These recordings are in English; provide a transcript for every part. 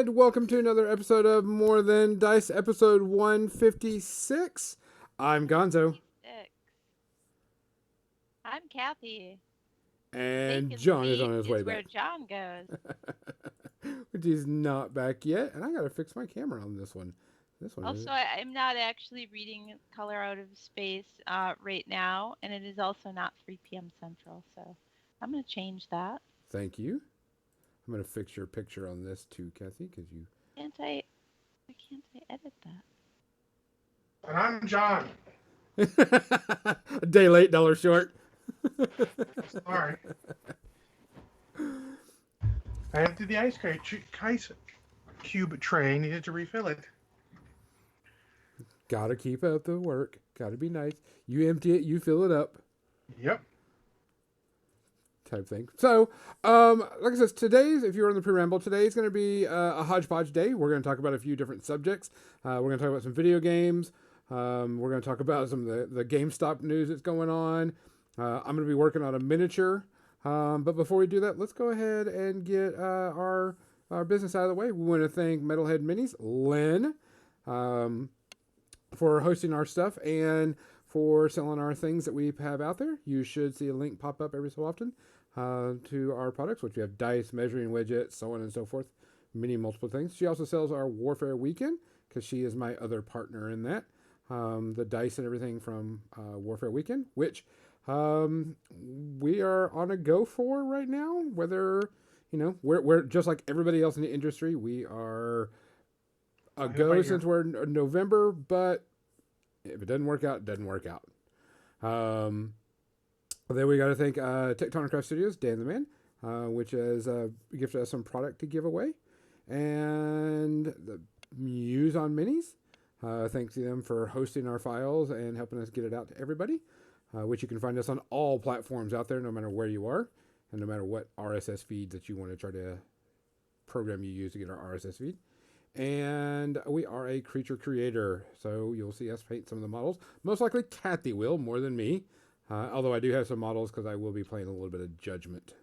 And welcome to another episode of More Than Dice, episode 156. I'm Gonzo. 56. I'm Kathy. And John is on Vacantly his way is where back. John goes. Which is not back yet. And I gotta fix my camera on this one. This one is. Also, I'm not actually reading Color Out of Space right now, and it is also not 3 p.m. Central, so I'm going to change that. Thank you. I'm gonna fix your picture on this too, Kathy, because you. Why can't I edit that? And I'm John. A day late, dollar short. Sorry. I emptied the ice cube tray. Needed to refill it. Gotta keep up the work. Gotta be nice. You empty it, you fill it up. Yep. Type thing. So, like I said, today's, if you're on the pre-ramble, today's going to be a hodgepodge day. We're going to talk about a few different subjects. We're going to talk about some video games. We're going to talk about some of the GameStop news that's going on. I'm going to be working on a miniature. But before we do that, let's go ahead and get our business out of the way. We want to thank Metalhead Minis, Lynn, for hosting our stuff and for selling our things that we have out there. You should see a link pop up every so often to our products, which we have dice, measuring widgets, so on and so forth, many multiple things. She also sells our Warfare Weekend because she is my other partner in that. The dice and everything from Warfare Weekend, which we are on a go for right now. Whether, we're just like everybody else in the industry. We are a go since we're in November, but if it doesn't work out, it doesn't work out. Then we got to thank Tectonic Craft Studios, Dan the Man, which has gifted us some product to give away. And the Muse on Minis. Thanks to them for hosting our files and helping us get it out to everybody, which you can find us on all platforms out there, no matter where you are, and no matter what RSS feeds that you want to try to program you use to get our RSS feed. And we are a creature creator, so you'll see us paint some of the models. Most likely Kathy will, more than me. Although I do have some models because I will be playing a little bit of Judgment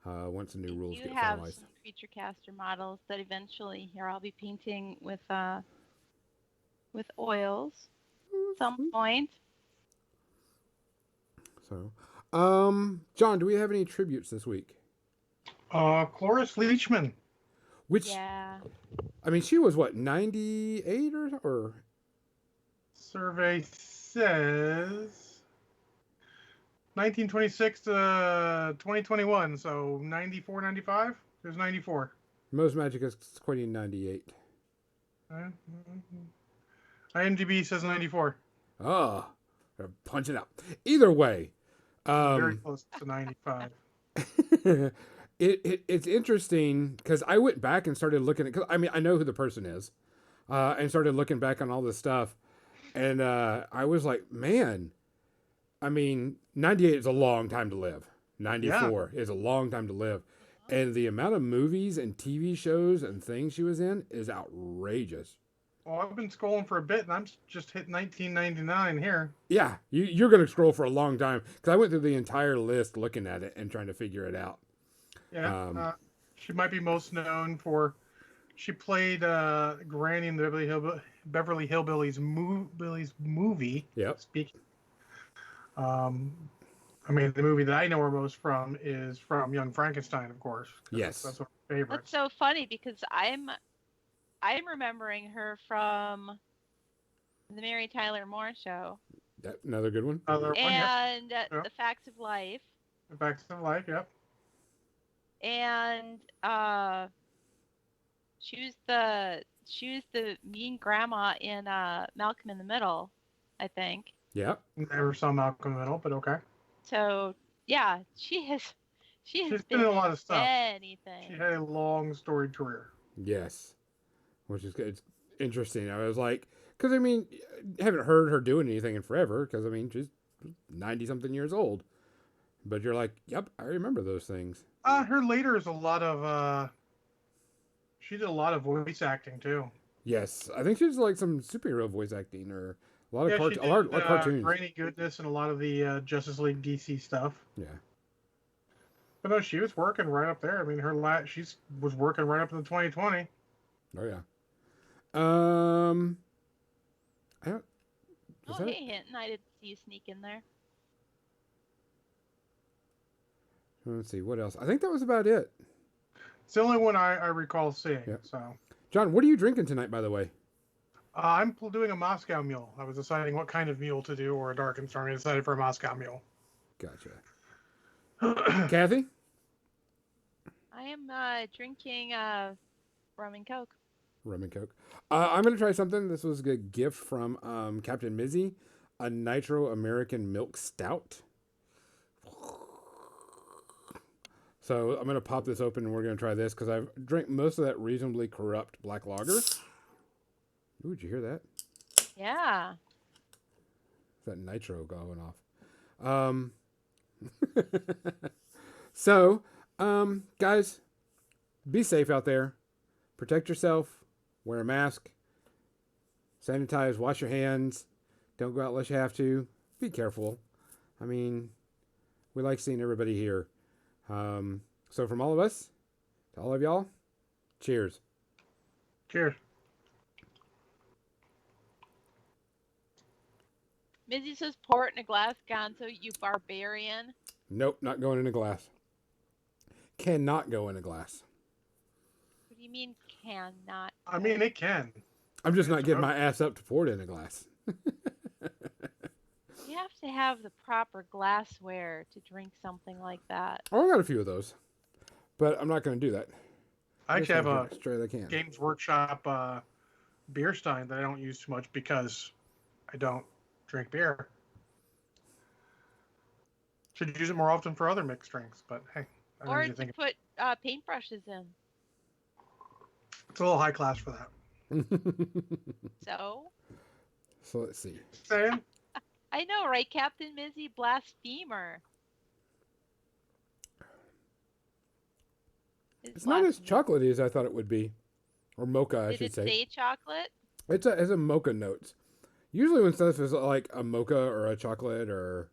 once the new rules get You have finalized. some Creature Caster models that eventually here I'll be painting with oils at some point. So, John, do we have any tributes this week? Cloris Leachman. Which, yeah. I mean, she was what, 98 or? Survey says 1926 to 2021, so 94, 95? There's 94. Most Magic is quoting 98. IMDb says 94. Oh, punch it out. Either way. Very close to 95. It's interesting because I went back and started looking at, cause, I mean, I know who the person is, and started looking back on all this stuff. And I was like, man, I mean, 98 is a long time to live. 94 is a long time to live. And the amount of movies and TV shows and things she was in is outrageous. Well, I've been scrolling for a bit, and I'm just hit 1999 here. Yeah, you're going to scroll for a long time because I went through the entire list looking at it and trying to figure it out. Yeah, she might be most known for, she played Granny in the Beverly Hillbillies movie. Yep. Speaking. I mean, the movie that I know her most from is from Young Frankenstein, of course. Yes. That's one of my favorites. That's so funny because I'm remembering her from the Mary Tyler Moore Show. Another good one. And The Facts of Life. The Facts of Life, yep. And she was the mean grandma in Malcolm in the Middle, I think. Yep. Never saw Malcolm in the Middle, but okay. So yeah, she's been in a lot of stuff. Anything. She had a long storied career. Yes, which is it's interesting. I was like, because I mean, I haven't heard her doing anything in forever. Because I mean, she's 90-something years old. But you're like, yep, I remember those things. Her later is a lot of. She did a lot of voice acting too. Yes, I think she did like some superhero voice acting or a lot of a lot of cartoons. Granny Goodness and a lot of the Justice League DC stuff. Yeah. But no, she was working right up there. I mean, she was working right up in the 2020. Oh yeah. Um, I don't. Oh, Is that it? hey, Hinton, I didn't see you sneak in there. Let's see what else. I think that was about it. It's the only one I recall seeing. Yeah. So John, what are you drinking tonight, by the way? I'm doing a Moscow Mule. I was deciding what kind of mule to do, or a dark and stormy. I decided for a Moscow Mule. Gotcha. Kathy? I am drinking rum and coke. Rum and Coke. I'm going to try something. This was a gift from Captain Mizzy, a Nitro American Milk Stout. So I'm going to pop this open and we're going to try this because I've drank most of that reasonably corrupt black lager. Ooh, did you hear that? Yeah. That nitro going off. So, guys, be safe out there. Protect yourself. Wear a mask. Sanitize. Wash your hands. Don't go out unless you have to. Be careful. I mean, we like seeing everybody here. So from all of us, to all of y'all, cheers. Cheers. Mizzy says pour it in a glass, Gonzo, you barbarian. Nope, not going in a glass. Cannot go in a glass. What do you mean cannot? I mean, it can. I'm just not getting my ass up to pour it in a glass. You have to have the proper glassware to drink something like that. Oh, I got a few of those, but I'm not going to do that. I actually have a drink straight as I can. Games Workshop beer stein that I don't use too much because I don't drink beer. Should use it more often for other mixed drinks, but hey. I don't Or usually to think put paintbrushes in. it's a little high class for that. So? So let's see. Saying? I know, right, Captain Mizzy? Blasphemer. It's not as chocolatey as I thought it would be. Or mocha, I Did should it say. say chocolate? It has a mocha notes. Usually when stuff is like a mocha or a chocolate or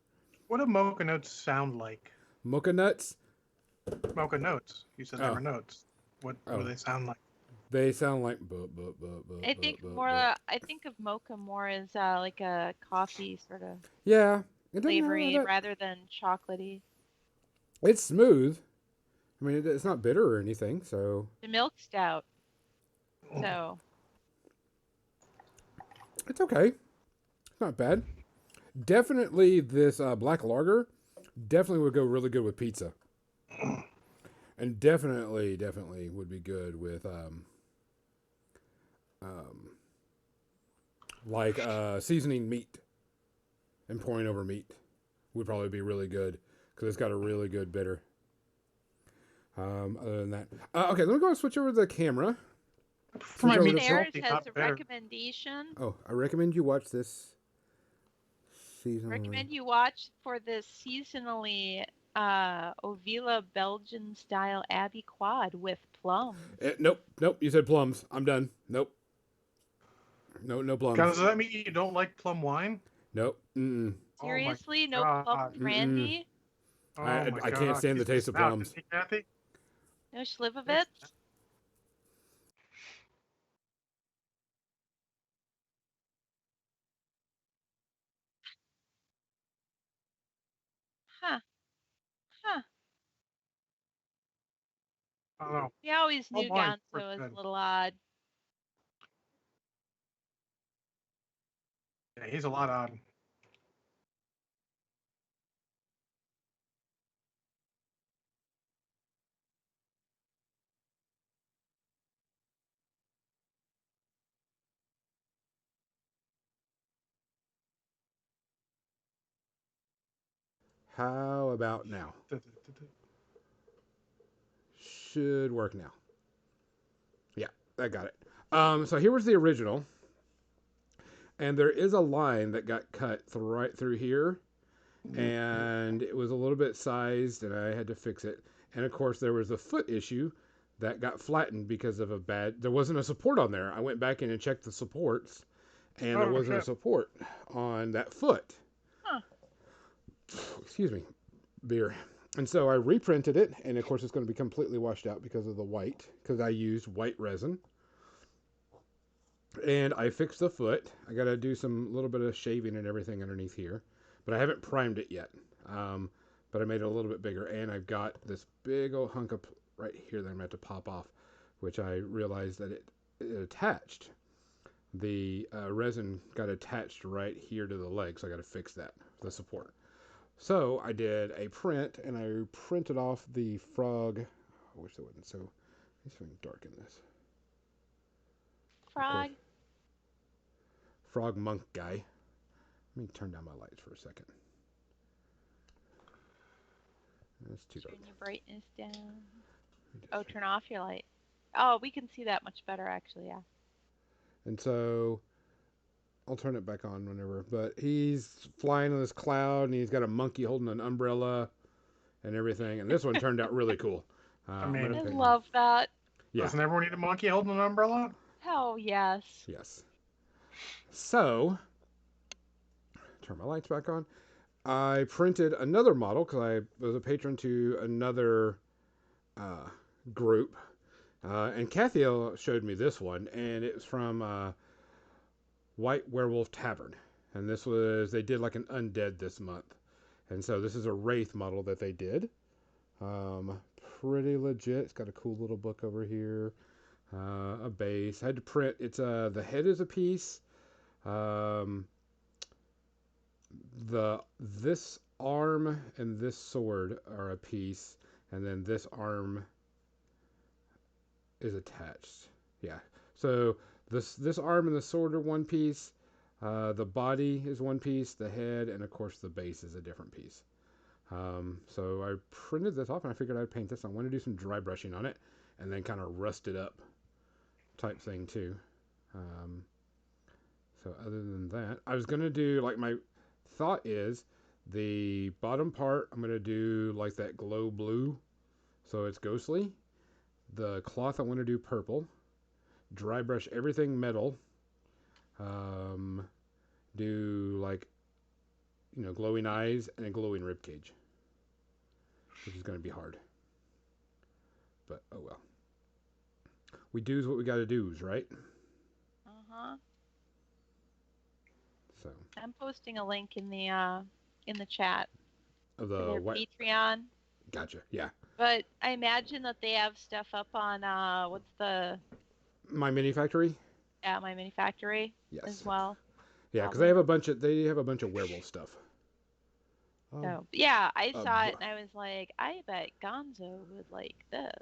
What do mocha notes sound like? mocha nuts, Mocha notes. You said they Oh. were notes. What Oh. do they sound like? they sound like I think I think of mocha more as like a coffee sort of Yeah. It doesn't have flavory that- rather than chocolatey. It's smooth. I mean, it's not bitter or anything, so The milk stout. So it's okay. It's not bad. Definitely this black lager definitely would go really good with pizza. And definitely would be good with like seasoning meat and pouring over meat would probably be really good because it's got a really good bitter. Other than that, okay, let me go and switch over to the camera. For my Joe, meat the- Harris salty, has not a bitter. recommendation. Oh, I recommend you watch this seasonally. Recommend you watch for the seasonally Ovila Belgian style Abbey Quad with plums. Nope. You said plums. I'm done. Nope. No plums. Guys, does that mean you don't like plum wine? Nope. Mm-mm. Oh my Seriously, no God. plum brandy, I my can't God. stand the She's taste of stout, plums. isn't she, Kathy? no Slivovitz. Huh. I don't know. We always Plum knew wine's Gonzo pretty was good. a little odd. Yeah, he's a lot odd. How about now? Should work now. Yeah, I got it. So here was the original. And there is a line that got cut right through here. And it was a little bit sized and I had to fix it. And of course there was a foot issue that got flattened because of there wasn't a support on there. I went back in and checked the supports and there wasn't a support on that foot. Huh. Excuse me, beer. And so I reprinted it, and of course it's going to be completely washed out because of the white, because I used white resin. And I fixed the foot. I got to do some little bit of shaving and everything underneath here, but I haven't primed it yet. But I made it a little bit bigger, and I've got this big old hunk of right here that I'm going to have to pop off, which I realized that it attached. The resin got attached right here to the leg, so I got to fix that, the support. So I did a print, and I printed off the frog. I wish it wasn't so. Let's darken this. Frog. Frog monk guy. Let me turn down my lights for a second. That's too dark. Turn your brightness down. Oh, turn off your light. Oh, we can see that much better, actually, yeah. And so I'll turn it back on whenever. But he's flying on this cloud, and he's got a monkey holding an umbrella and everything. And this one turned out really cool. I mean, I love that. Yeah. Doesn't everyone need a monkey holding an umbrella? Oh, yes. Yes. So, turn my lights back on. I printed another model because I was a patron to another group. And Kathy showed me this one, and it was from White Werewolf Tavern. And this was, they did like an undead this month. And so this is a Wraith model that they did. Pretty legit. It's got a cool little book over here. A base. I had to print, it's the head is a piece. This arm and this sword are a piece, and then this arm is attached. Yeah. So this arm and the sword are one piece. The body is one piece. The head and of course the base is a different piece. So I printed this off and I figured I'd paint this. I want to do some dry brushing on it and then kind of rust it up type thing too. So other than that, I was going to do, like, my thought is the bottom part, I'm going to do like that glow blue. So it's ghostly. The cloth, I want to do purple. Dry brush everything metal. Do like, glowing eyes and a glowing rib cage, which is going to be hard. But oh well. We do's what we got to do's, right? Uh-huh. So. I'm posting a link in the chat. Of For the their what? Patreon. Gotcha. Yeah. But I imagine that they have stuff up on what's the My Mini Factory. Yeah, My Mini Factory. Yes. As well. Yeah, because they have a bunch of werewolf stuff. So yeah, I saw it and I was like, I bet Gonzo would like this.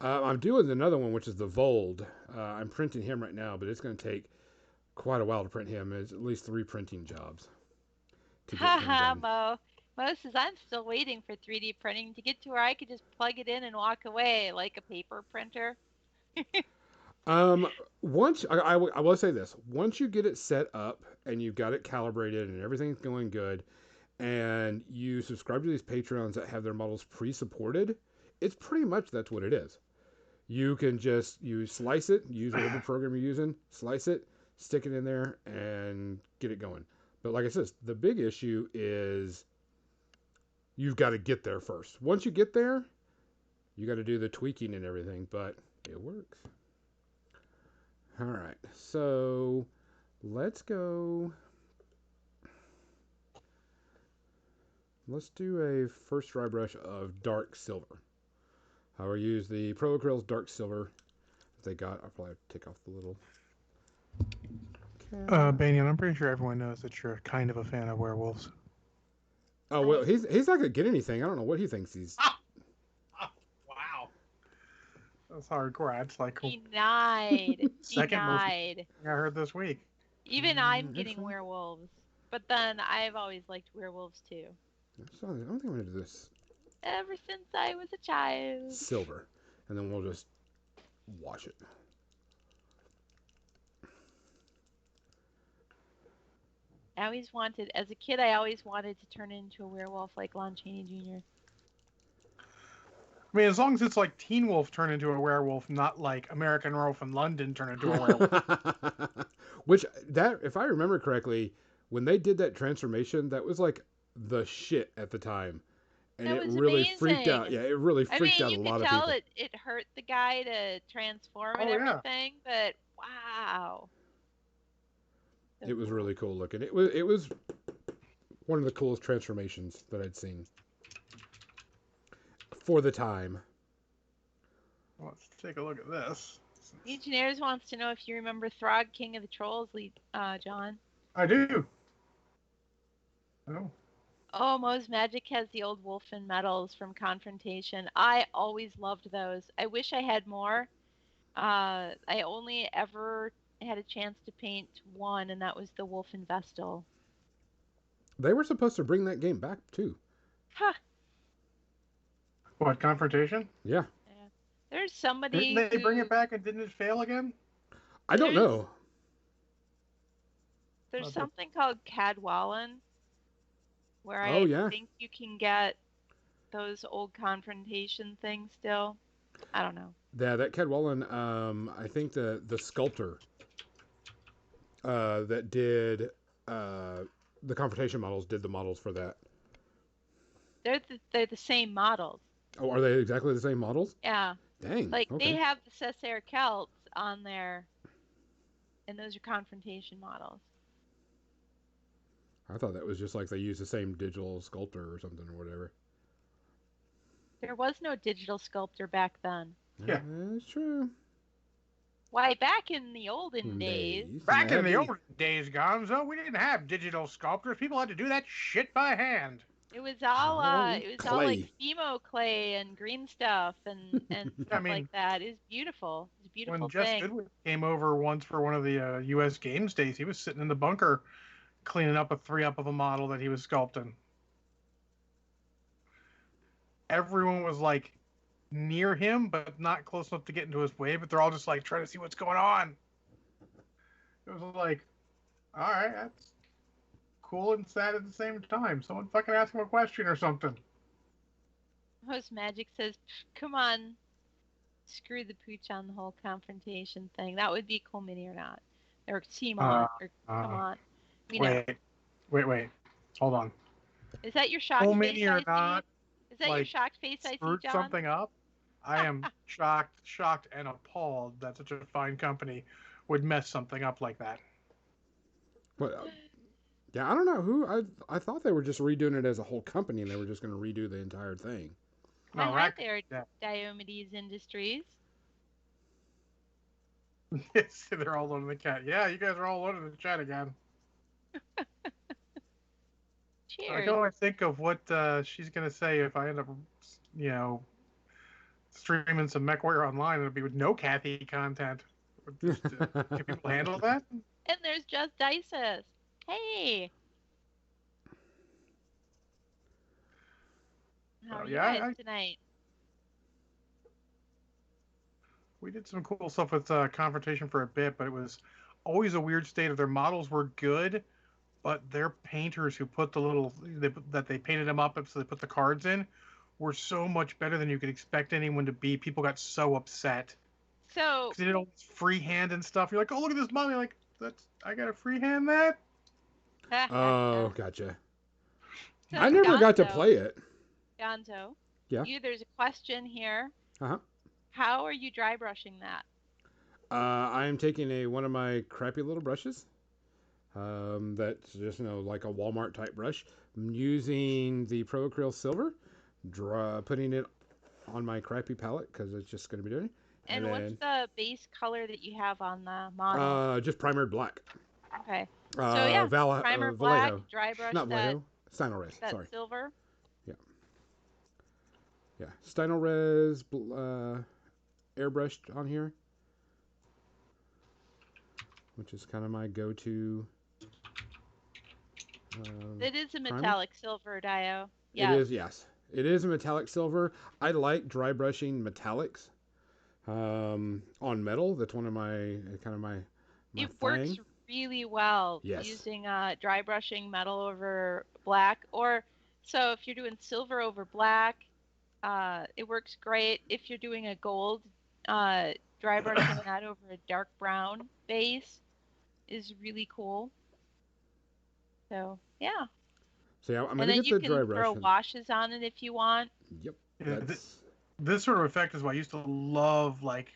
I'm doing another one, which is the Vold. I'm printing him right now, but it's going to take quite a while to print him. It's at least 3 printing jobs. Haha, Mo says I'm still waiting for 3D printing to get to where I could just plug it in and walk away like a paper printer. Once I will say this: once you get it set up and you've got it calibrated and everything's going good, and you subscribe to these Patreons that have their models pre-supported, it's pretty much that's what it is. You can just slice it, use whatever program you're using, slice it, stick it in there, and get it going. But like I said, the big issue is you've got to get there first. Once you get there, you got to do the tweaking and everything, but it works. All right, so let's go. Let's do a first dry brush of dark silver. I will use the Pro Acryls dark silver that they got. I'll probably take off the little. Banyan, I'm pretty sure everyone knows that you're kind of a fan of werewolves. Oh well, he's not gonna get anything. I don't know what he thinks he's. Wow, that's hardcore. That's like Denied. Second most Denied. I heard this week. Even I'm getting werewolves, but then I've always liked werewolves too. I don't think I'm gonna do this. Ever since I was a child. Silver, and then we'll just wash it. I always wanted, as a kid, I always wanted to turn into a werewolf like Lon Chaney Jr. I mean, as long as it's like Teen Wolf turn into a werewolf, not like American Werewolf in London turn into a werewolf. Which, that, if I remember correctly, when they did that transformation, that was like the shit at the time. And That it was really amazing. freaked out. Yeah, it really freaked out a lot of people. You could tell it hurt the guy to transform and Oh, yeah. everything, but wow. So It was cool. really cool looking. It was one of the coolest transformations that I'd seen for the time. Let's take a look at this. Legionnaires wants to know if you remember Throg, King of the Trolls, John. I do. Oh, Oh, Moe's Magic has the old Wolfen medals from Confrontation. I always loved those. I wish I had more. I only ever had a chance to paint one, and that was the Wolfen Vestal. They were supposed to bring that game back too. Huh. what, Confrontation? Yeah, Yeah. There's Didn't somebody they bring who it back and didn't it fail again? I don't there's know. there's something called Cadwallon where Oh I yeah, think you can get those old Confrontation things still. I don't know. that Cadwallon. I think the sculptor that did the confrontation models did the models for that. They're the same models. Oh, are they exactly the same models? Yeah. Dang. Like they Okay. have the Cessair Celts on there, and those are Confrontation models. I thought that was just like they used the same digital sculptor or something or whatever. There was no digital sculptor back then. Yeah. That's true. Why, back in the olden days, Back in the old. old days, Gonzo, we didn't have digital sculptors. People had to do that shit by hand. it was all Oh, all like clay. Fimo clay and green stuff and stuff mean, like that. It was beautiful. It's a beautiful When Jess thing. Goodwin came over once for one of the U.S. Games days, he was sitting in the bunker cleaning up a 3-up of a model that he was sculpting. Everyone was like near him, but not close enough to get into his way. But they're all just like trying to see what's going on. It was like, all right, that's cool and sad at the same time. Someone fucking ask him a question or something. Host Magic says, "Come on, screw the pooch on the whole Confrontation thing. That would be cool, mini or not, or CMON, or come on. You know, Wait. Hold on. is that your shocked Cool face mini or I see? not, Is that your like, shocked face I see, screwed John? something up. I am shocked and appalled that such a fine company would mess something up like that. Well, yeah, I don't know who. I thought they were just redoing it as a whole company and they were just going to redo the entire thing. No, I had their yeah. Diomedes Industries. Yes, they're all loading the chat. Yeah, you guys are all loading the chat again. I Cheers. can only think of what she's gonna say if I end up, streaming some MechWarrior online. It'll be with no Kathy content. Just, can people handle that? And there's just Dices. Hey. How are you guys tonight? We did some cool stuff with Confrontation for a bit, but it was always a weird state of their models were good, but their painters who put that they painted them up so they put the cards in were so much better than you could expect anyone to be. People got so upset. So they did all this freehand and stuff. You're like, oh, look at this model. You're like, I got to freehand that? Oh, gotcha. So I never got to play it. Gonzo. Yeah. There's a question here. Uh-huh. How are you dry brushing that? I am taking one of my crappy little brushes. That's just like a Walmart type brush. I'm using the Pro Acryl Silver, putting it on my crappy palette because it's just going to be doing it. And what's the base color that you have on the model? Just primered black. Okay. So yeah, primer black, Vallejo. dry brush Not that. Vallejo. Stynylrez. That Sorry. silver. Yeah. Stynylrez airbrushed on here, which is kind of my go-to. It is a metallic silver, Dio. Yes. It is, yes. It is a metallic silver. I like dry brushing metallics on metal. That's one of my It works really well using dry brushing metal over black. Or so if you're doing silver over black, it works great. If you're doing a gold, dry brushing that over a dark brown base is really cool. So yeah. So yeah, I'm gonna get the dry brush. And then you can throw washes on it if you want. Yep. This sort of effect is what I used to love, like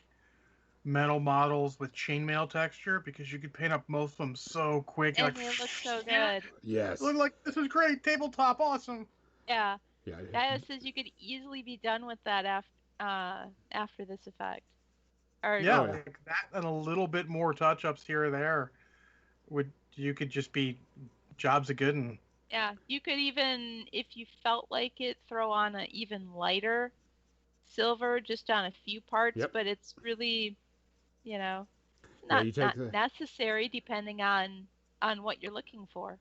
metal models with chainmail texture because you could paint up most of them so quick. And they look so good. Yes. Look like this is great. Tabletop, awesome. Yeah. Yeah. That says you could easily be done with that after this effect. Or, yeah, like that and a little bit more touch-ups here or there. You could just be jobs a good one. Yeah, you could even, if you felt like it, throw on an even lighter silver just on a few parts, but it's really, not necessary depending on what you're looking for.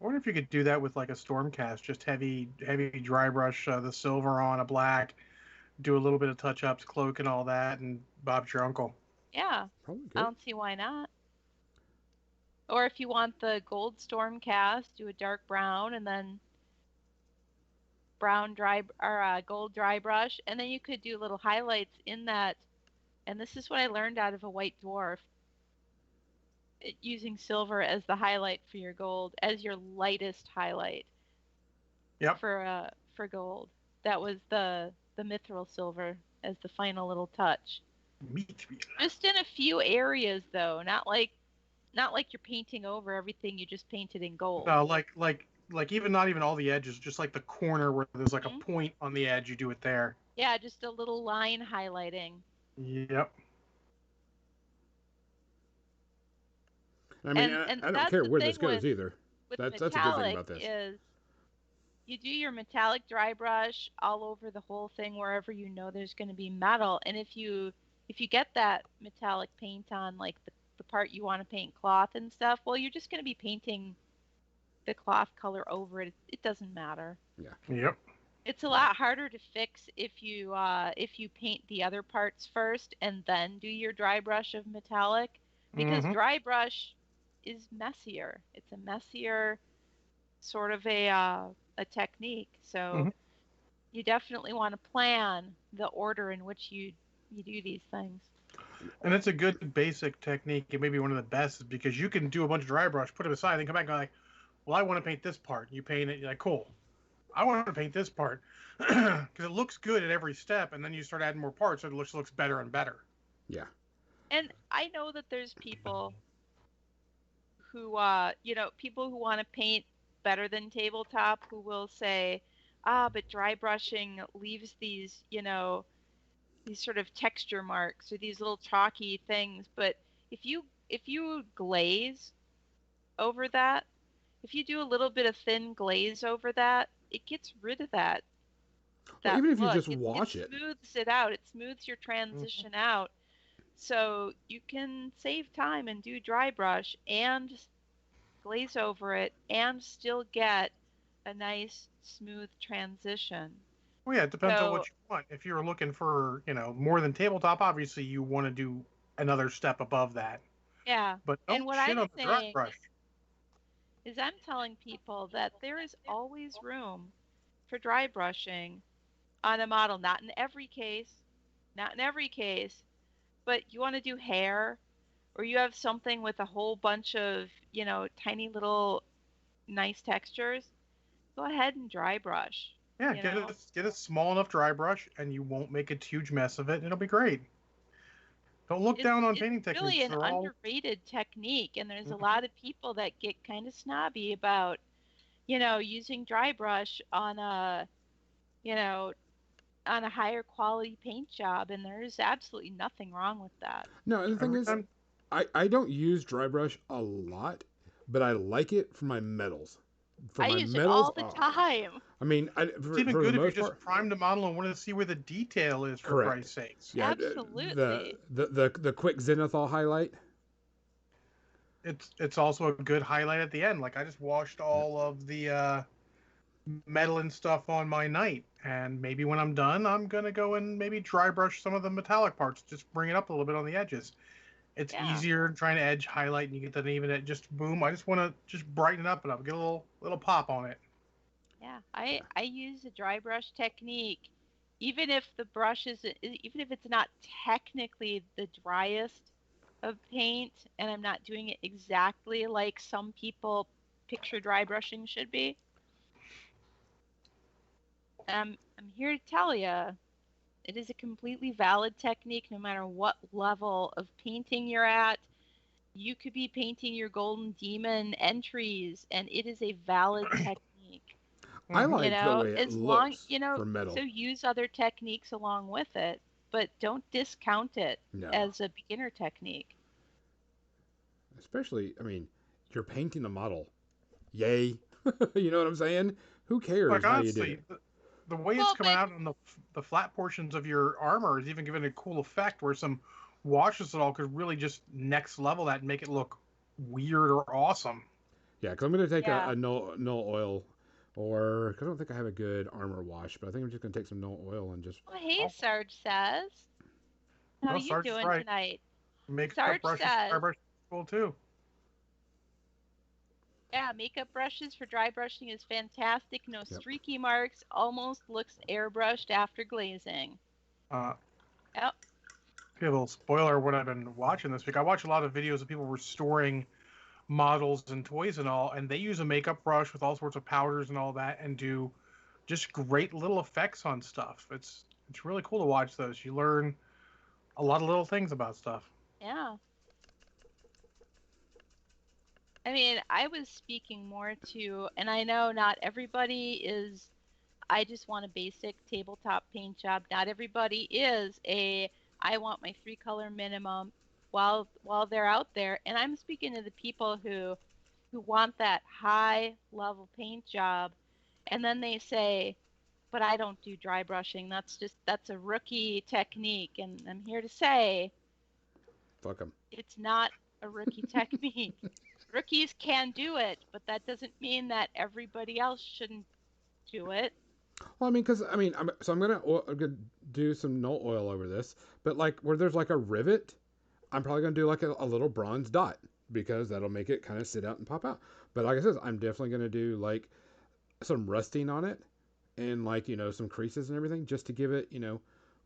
I wonder if you could do that with like a Stormcast, just heavy dry brush the silver on a black, do a little bit of touch-ups, cloak and all that, and Bob's your uncle. Yeah, I don't see why not. Or if you want the gold Stormcast, do a dark brown and then gold dry brush, and then you could do little highlights in that. And this is what I learned out of a white dwarf. Using silver as the highlight for your gold, as your lightest highlight. Yep. For gold, that was the mithril silver as the final little touch. Mithril. Just in a few areas, though, not like you're painting over everything. You just painted in gold. No, like even not even all the edges, just like the corner where there's like a point on the edge. You do it there. Yeah, just a little line highlighting. Yep. I mean, I don't care where this goes either. That's a good thing about this. Is you do your metallic dry brush all over the whole thing wherever you know there's going to be metal, and if you get that metallic paint on, like the part you want to paint cloth and stuff, well, you're just going to be painting the cloth color over it. It doesn't matter. Yeah. Yep. It's a lot harder to fix if you paint the other parts first and then do your dry brush of metallic, because dry brush is messier. It's a messier sort of a technique. So you definitely want to plan the order in which you do these things. And it's a good basic technique. It may be one of the best because you can do a bunch of dry brush, put it aside, then come back and go like, well, I want to paint this part. You paint it, you're like, cool. I want to paint this part because it looks good at every step, and then you start adding more parts, so it looks better and better. Yeah. And I know that there's people who people who want to paint better than tabletop, who will say, but dry brushing leaves these, these sort of texture marks or these little chalky things. But if you glaze over that, if you do a little bit of thin glaze over that, it gets rid of that. Well, even if you just wash it smooths it out. It smooths your transition out. So you can save time and do dry brush and glaze over it and still get a nice smooth transition. Well, yeah, it depends on what you want. If you're looking for, more than tabletop, obviously you want to do another step above that. Yeah. But don't shit on the dry brush. Is I'm telling people that there is always room for dry brushing on a model. Not in every case, but you want to do hair, or you have something with a whole bunch of, tiny little nice textures, go ahead and dry brush. Yeah, get a small enough dry brush, and you won't make a huge mess of it, and it'll be great. Don't look down on painting techniques. It's really an underrated technique, and there's a lot of people that get kind of snobby about, using dry brush on a higher quality paint job, and there's absolutely nothing wrong with that. No, the thing is, I don't use dry brush a lot, but I like it for my metals. I use it all the time. I mean, it's even good if you just prime the model and want to see where the detail is, for Christ's sakes. Yeah, absolutely. The quick zenithal highlight. It's also a good highlight at the end. Like, I just washed all of the metal and stuff on my knight, and maybe when I'm done, I'm gonna go and maybe dry brush some of the metallic parts, just bring it up a little bit on the edges. It's easier trying to edge highlight, and you get that even at just boom. I just want to just brighten it up and I'll get a little pop on it. Yeah, I use a dry brush technique, even if it's not technically the driest of paint, and I'm not doing it exactly like some people picture dry brushing should be. I'm here to tell you, It is a completely valid technique no matter what level of painting you're at. You could be painting your Golden Demon entries, and it is a valid technique. I like the way it as long, looks for metal. So use other techniques along with it, but don't discount it as a beginner technique. Especially, I mean, you're painting a model. Yay. You know what I'm saying? Who cares like, how honestly, you do it? The way it's coming out on the flat portions of your armor is even giving it a cool effect where some washes and all could really just next level that and make it look weird or awesome. Yeah, because I'm going to take a null oil, or because I don't think I have a good armor wash, but I think I'm just going to take some null oil and just. Well, hey, Sarge says. How you doing tonight? Makeup brushes, dry brushing is cool too. Yeah, makeup brushes for dry brushing is fantastic. No streaky marks. Almost looks airbrushed after glazing. Yep. Okay, a little spoiler of what I've been watching this week. I watch a lot of videos of people restoring models and toys and all, and they use a makeup brush with all sorts of powders and all that and do just great little effects on stuff. It's really cool to watch those. You learn a lot of little things about stuff. Yeah. I mean, I was speaking more to, and I know not everybody is, I just want a basic tabletop paint job. Not everybody is I want my 3-color minimum while they're out there. And I'm speaking to the people who want that high level paint job. And then they say, but I don't do dry brushing. That's a rookie technique. And I'm here to say, fuck them. It's not a rookie technique. Rookies can do it, but that doesn't mean that everybody else shouldn't do it. Well, I mean, because I'm gonna do some null oil over this, but like where there's like a rivet, I'm probably gonna do like a little bronze dot because that'll make it kind of sit out and pop out. But like I said, I'm definitely gonna do like some rusting on it and like some creases and everything just to give it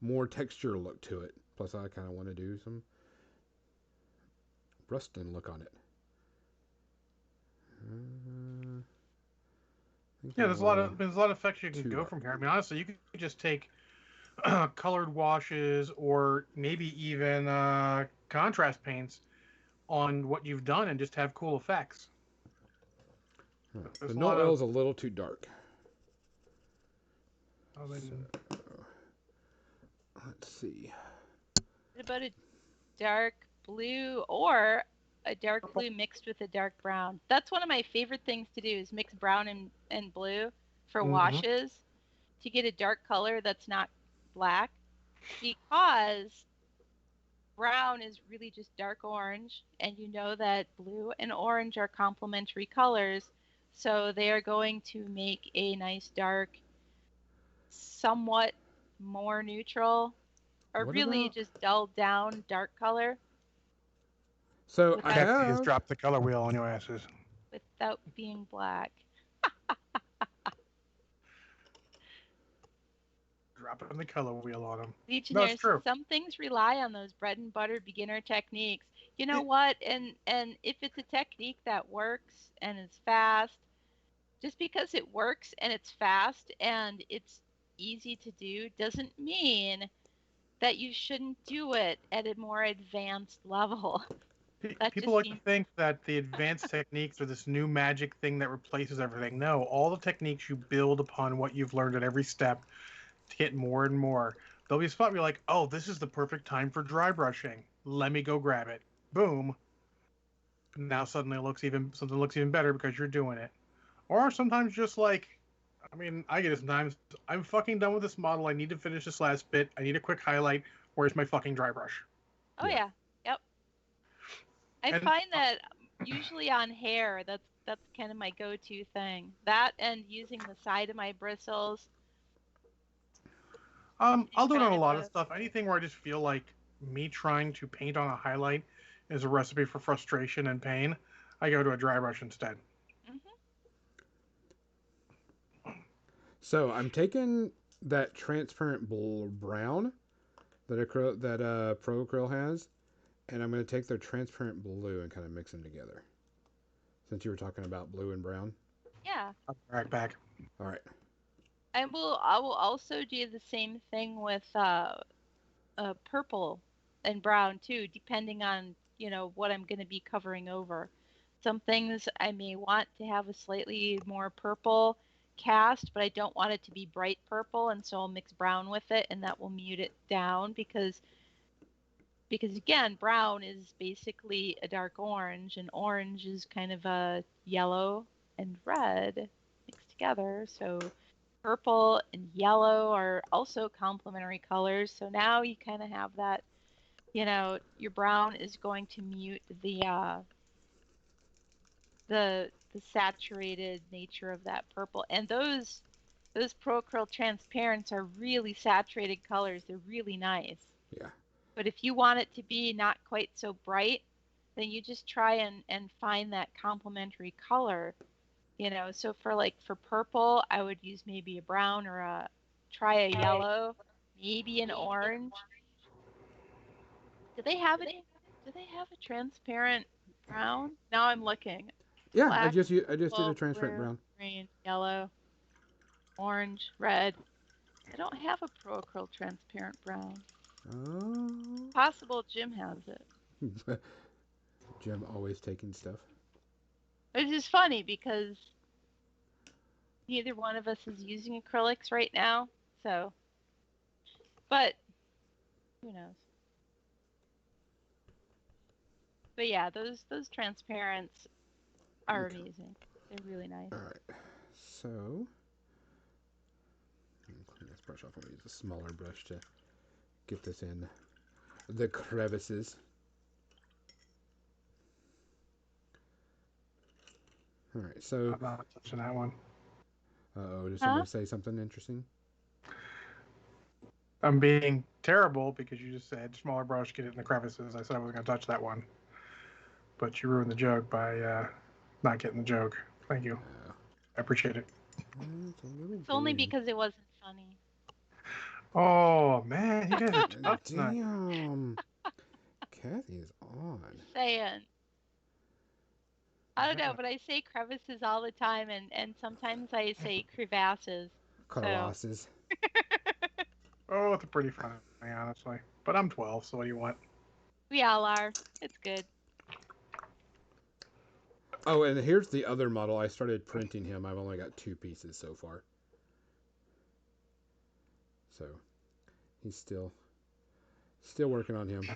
more texture look to it. Plus, I kind of want to do some rusting look on it. Yeah, there's a lot of effects you can go from here. I mean, honestly, you could just take colored washes or maybe even contrast paints on what you've done and just have cool effects. The null oil is a little too dark. Let's see. What about a dark blue or a dark blue mixed with a dark brown? That's one of my favorite things to do is mix brown and blue for washes to get a dark color that's not black, because brown is really just dark orange, and you know that blue and orange are complementary colors, so they are going to make a nice dark, somewhat more neutral, or just dulled down dark color. So I have to just drop the color wheel on your asses without being black. Dropping the color wheel on them. Legionnaires, that's true. Some things rely on those bread and butter beginner techniques. You know what? And if it's a technique that works and is fast, just because it works and it's fast and it's easy to do doesn't mean that you shouldn't do it at a more advanced level. People like to think that the advanced techniques are this new magic thing that replaces everything. No, all the techniques you build upon what you've learned at every step to get more and more. There'll be a spot where you're like, oh, this is the perfect time for dry brushing. Let me go grab it. Boom. Now suddenly something looks even better because you're doing it. Or sometimes just like, I mean, I get it sometimes. I'm fucking done with this model. I need to finish this last bit. I need a quick highlight. Where's my fucking dry brush? Oh, yeah. Yep. I find that usually on hair, that's kind of my go-to thing. That and using the side of my bristles. I'll do it on a lot of stuff. Anything where I just feel like me trying to paint on a highlight is a recipe for frustration and pain, I go to a dry brush instead. So I'm taking that transparent brown that Pro Acryl has, and I'm going to take their transparent blue and kind of mix them together. Since you were talking about blue and brown. Yeah. I'll be right back. All right. I will also do the same thing with purple and brown too, depending on, what I'm going to be covering over. Some things I may want to have a slightly more purple cast, but I don't want it to be bright purple, and so I'll mix brown with it, and that will mute it down because again, brown is basically a dark orange, and orange is kind of a yellow and red mixed together. So purple and yellow are also complementary colors. So now you kind of have that, your brown is going to mute the saturated nature of that purple. And those Pro-Acryl transparents are really saturated colors. They're really nice. Yeah. But if you want it to be not quite so bright, then you just try and find that complementary color. So for purple, I would use maybe a brown or try a yellow, maybe an orange. Do they have a transparent brown? Now I'm looking. Yeah, Black, I just did a transparent blue, brown. green, yellow, orange, red. I don't have a Pro-Acryl transparent brown. Oh. Possible Jim has it. Jim always taking stuff. It's just funny because neither one of us is using acrylics right now, so. But who knows? But yeah, those transparents are amazing. They're really nice. All right, so clean this brush off. I'm gonna use a smaller brush to get this in the crevices. All right, so I'm not touching that one. Uh-oh, did somebody say something interesting? I'm being terrible because you just said smaller brush, get it in the crevices. I said I wasn't going to touch that one. But you ruined the joke by not getting the joke. Thank you. I appreciate it. It's only because it wasn't funny. Oh, man. You guys are tough tonight. Damn. Kathy is on. Saying. I don't know, but I say crevices all the time, and sometimes I say crevasses. Crevasses. So. Oh, it's pretty funny, honestly. But I'm 12, so what do you want? We all are. It's good. Oh, and here's the other model. I started printing him. I've only got 2 pieces so far. So, he's still working on him.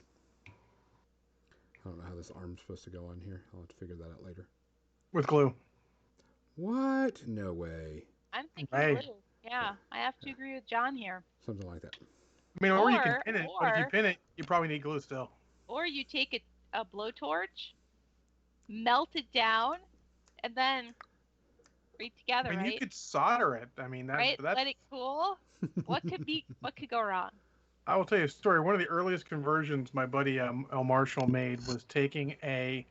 I don't know how this arm's supposed to go on here. I'll have to figure that out later. With glue. What? No way. I'm thinking glue. Yeah, I have to agree with John here. Something like that. I mean, or you can pin it, but if you pin it, you probably need glue still. Or you take a blowtorch, melt it down, and then read together, I mean, right? you could solder it. I mean, that's... Let it cool. What could go wrong? I will tell you a story. One of the earliest conversions my buddy El Marshall made was taking a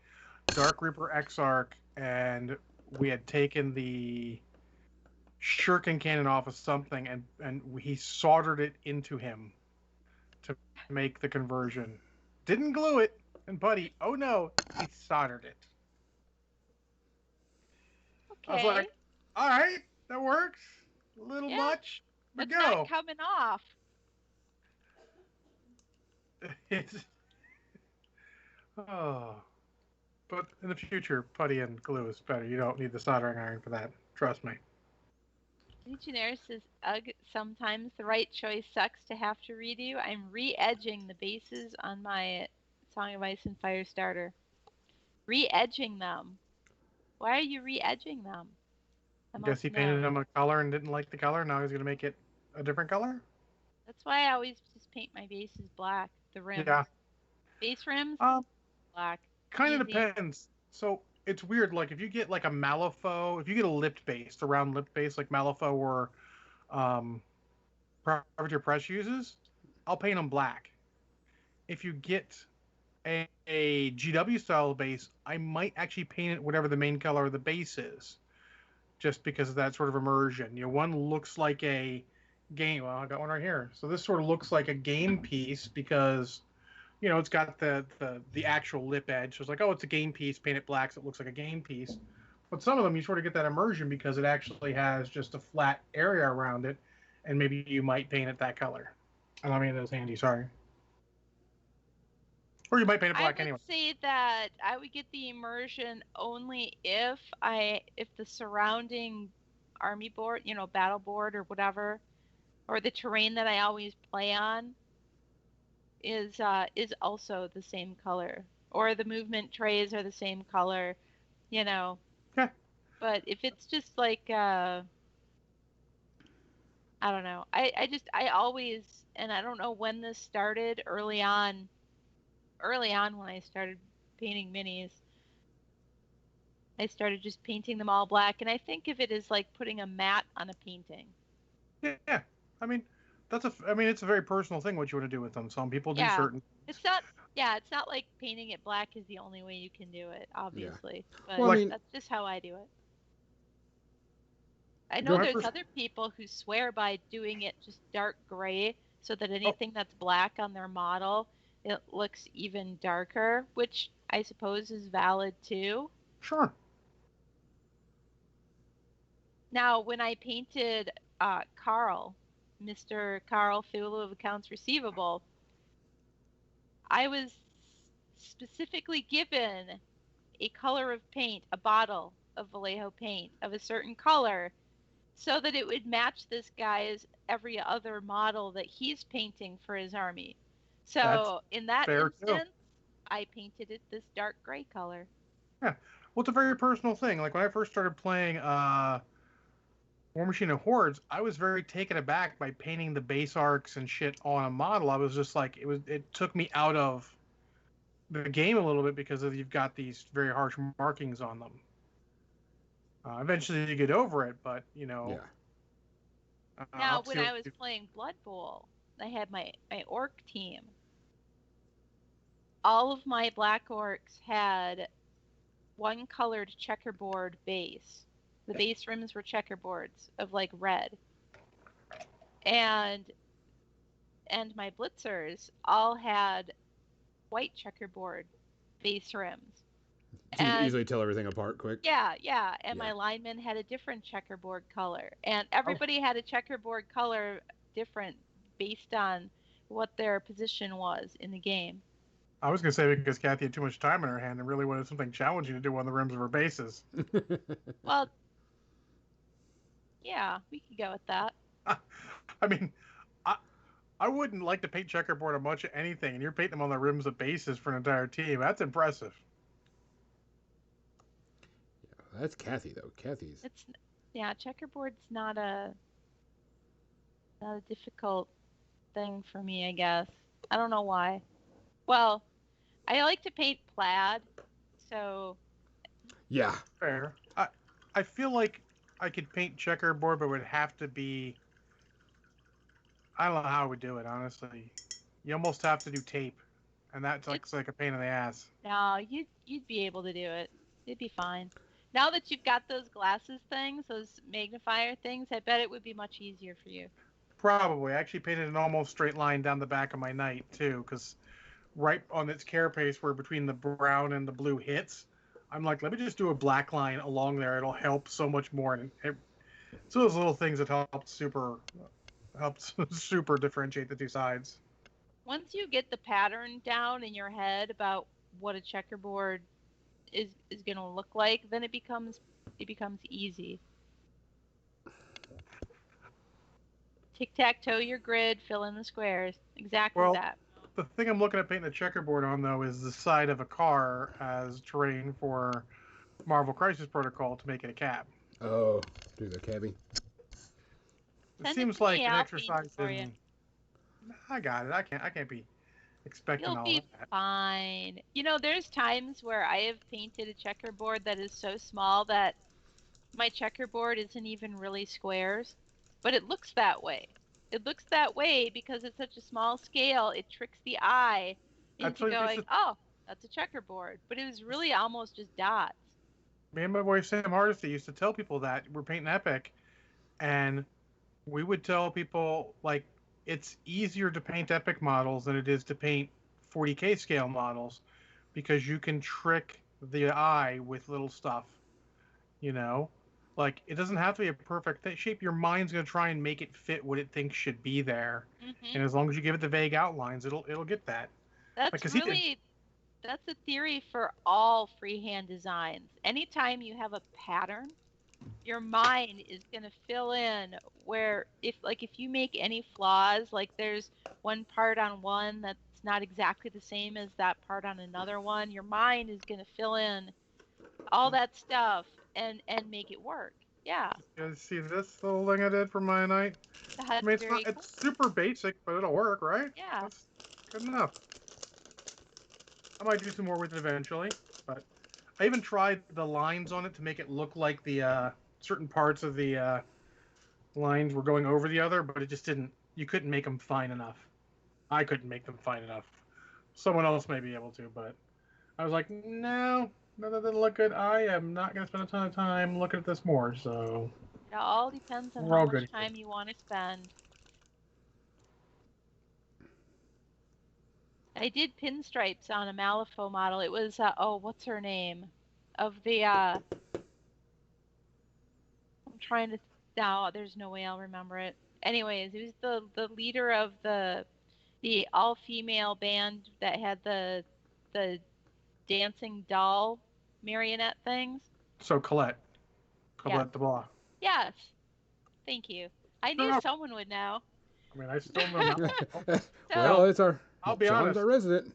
Dark Reaper Exarch, and we had taken the shuriken cannon off of something, and he soldered it into him to make the conversion. Didn't glue it, and buddy, oh no, he soldered it. Okay. I was like, all right, that works. A little much, but it's not coming off. But in the future, putty and glue is better. You don't need the soldering iron for that. Trust me. Legionnaire says, ugh, sometimes the right choice sucks to have to redo. I'm re-edging the bases on my Song of Ice and Fire starter. Re-edging them. Why are you re-edging them? I guess he painted them a color and didn't like the color. Now he's going to make it a different color? That's why I always just paint my bases black. The rims. Yeah. Base rims? Black. Kind of depends. So it's weird. Like if you get like a Malifaux, if you get a lipped base, a round lipped base like Malifaux or Privateer Press uses, I'll paint them black. If you get a GW style base, I might actually paint it whatever the main color of the base is, just because of that sort of immersion. You know, one looks like a game. Well, I got one right here. So this sort of looks like a game piece because, you know, it's got the actual lip edge. So it's like, oh, it's a game piece. Paint it black so it looks like a game piece. But some of them you sort of get that immersion because it actually has just a flat area around it, and maybe you might paint it that color. And I mean, that's handy. Sorry. Or you might paint it black anyway. I would say that I would get the immersion only if the surrounding army board, battle board or whatever, or the terrain that I always play on is also the same color, or the movement trays are the same color, Yeah. But if it's just like I don't know. I always, and I don't know when this started, early on when I started painting minis, I started just painting them all black, and I think of it as like putting a matte on a painting. Yeah. I mean, it's a very personal thing what you want to do with them. Some people do certain. It's not like painting it black is the only way you can do it, obviously. Yeah. But that's just how I do it. I know there's other people who swear by doing it just dark gray so that anything that's black on their model, it looks even darker, which I suppose is valid too. Sure. Now, when I painted Carl, Mr. Carl Thulu of Accounts Receivable, I was specifically given a color of paint, a bottle of Vallejo paint of a certain color, so that it would match this guy's every other model that he's painting for his army. So in that instance, I painted it this dark gray color. Yeah. Well, it's a very personal thing. Like when I first started playing War Machine and Hordes, I was very taken aback by painting the base arcs and shit on a model. I was just like, it took me out of the game a little bit because you've got these very harsh markings on them. Eventually you get over it, but Yeah. Now, when I was playing Blood Bowl, I had my orc team. All of my black orcs had one colored checkerboard base. The base rims were checkerboards of like red. And my blitzers all had white checkerboard base rims. So you can easily tell everything apart quick. Yeah. And my linemen had a different checkerboard color. And everybody had a checkerboard color different based on what their position was in the game. I was going to say because Kathy had too much time in her hand and really wanted something challenging to do on the rims of her bases. Well, yeah, we could go with that. I mean, I wouldn't like to paint checkerboard a bunch of anything, and you're painting them on the rims of bases for an entire team. That's impressive. That's Kathy though. Kathy's. Checkerboard's not a difficult thing for me, I guess. I don't know why. Well, I like to paint plaid, so. Yeah. Fair. I feel like I could paint checkerboard, but it would have to be. I don't know how I would do it, honestly. You almost have to do tape, and that's like a pain in the ass. No, you'd be able to do it. It'd be fine. Now that you've got those glasses things, those magnifier things, I bet it would be much easier for you. Probably. I actually painted an almost straight line down the back of my knight, too, because right on its carapace where between the brown and the blue hits, I'm like, let me just do a black line along there. It'll help so much more. And it's those little things that helped super differentiate the two sides. Once you get the pattern down in your head about what a checkerboard is going to look like, then it becomes easy. Tic-tac-toe your grid, fill in the squares. Exactly that. The thing I'm looking at painting the checkerboard on, though, is the side of a car as terrain for Marvel Crisis Protocol to make it a cab. Oh, do the cabbie. It seems like an exercise in... I got it. I can't be expecting all that. You'll be fine. There's times where I have painted a checkerboard that is so small that my checkerboard isn't even really squares, but it looks that way. It looks that way because it's such a small scale. It tricks the eye into going, oh, that's a checkerboard. But it was really almost just dots. Me and my boy Sam Hardesty used to tell people that we're painting Epic, and we would tell people, like, it's easier to paint Epic models than it is to paint 40K scale models because you can trick the eye with little stuff. You know, like it doesn't have to be a perfect shape. Your mind's gonna try and make it fit what it thinks should be there, and as long as you give it the vague outlines, it'll get that. That's really that's a theory for all freehand designs. Anytime you have a pattern, your mind is going to fill in where if you make any flaws, like there's one part on one that's not exactly the same as that part on another one, your mind is going to fill in all that stuff and make it work. Yeah. You guys see this little thing I did for my night? That's I mean, it's super basic, but it'll work, right? Yeah. That's good enough. I might do some more with it eventually, but I even tried the lines on it to make it look like the certain parts of the lines were going over the other, but it just didn't. You couldn't make them fine enough. I couldn't make them fine enough. Someone else may be able to, but I was like, no, that doesn't look good. I am not going to spend a ton of time looking at this more, so... It all depends on how much time you want to spend. I did pinstripes on a Malifaux model. It was, what's her name? Of the, I'm trying to, no, there's no way I'll remember it. Anyways, it was the leader of the all-female band that had the dancing doll marionette things. So Colette the Blah. Yes. Thank you. I knew someone would know. I mean, I still know. Well, it's I'll be honest. Our resident.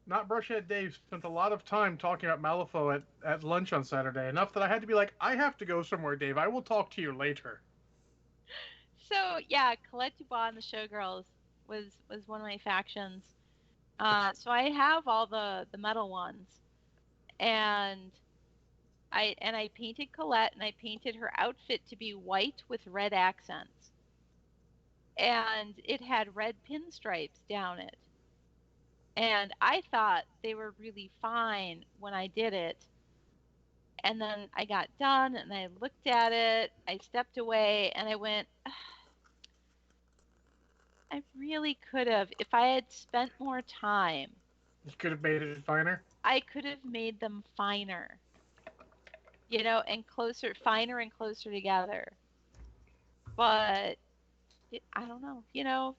Not Brushhead Dave spent a lot of time talking about Malifaux at lunch on Saturday, enough that I had to be like, I have to go somewhere, Dave. I will talk to you later. So, yeah, Colette Dubois and the Showgirls was one of my factions. So I have all the metal ones. And I painted Colette, and I painted her outfit to be white with red accents. And it had red pinstripes down it. And I thought they were really fine when I did it. And then I got done, and I looked at it, I stepped away, and I went, I really could have, if I had spent more time. You could have made it finer? I could have made them finer. You know, and finer and closer together. But I don't know. You know,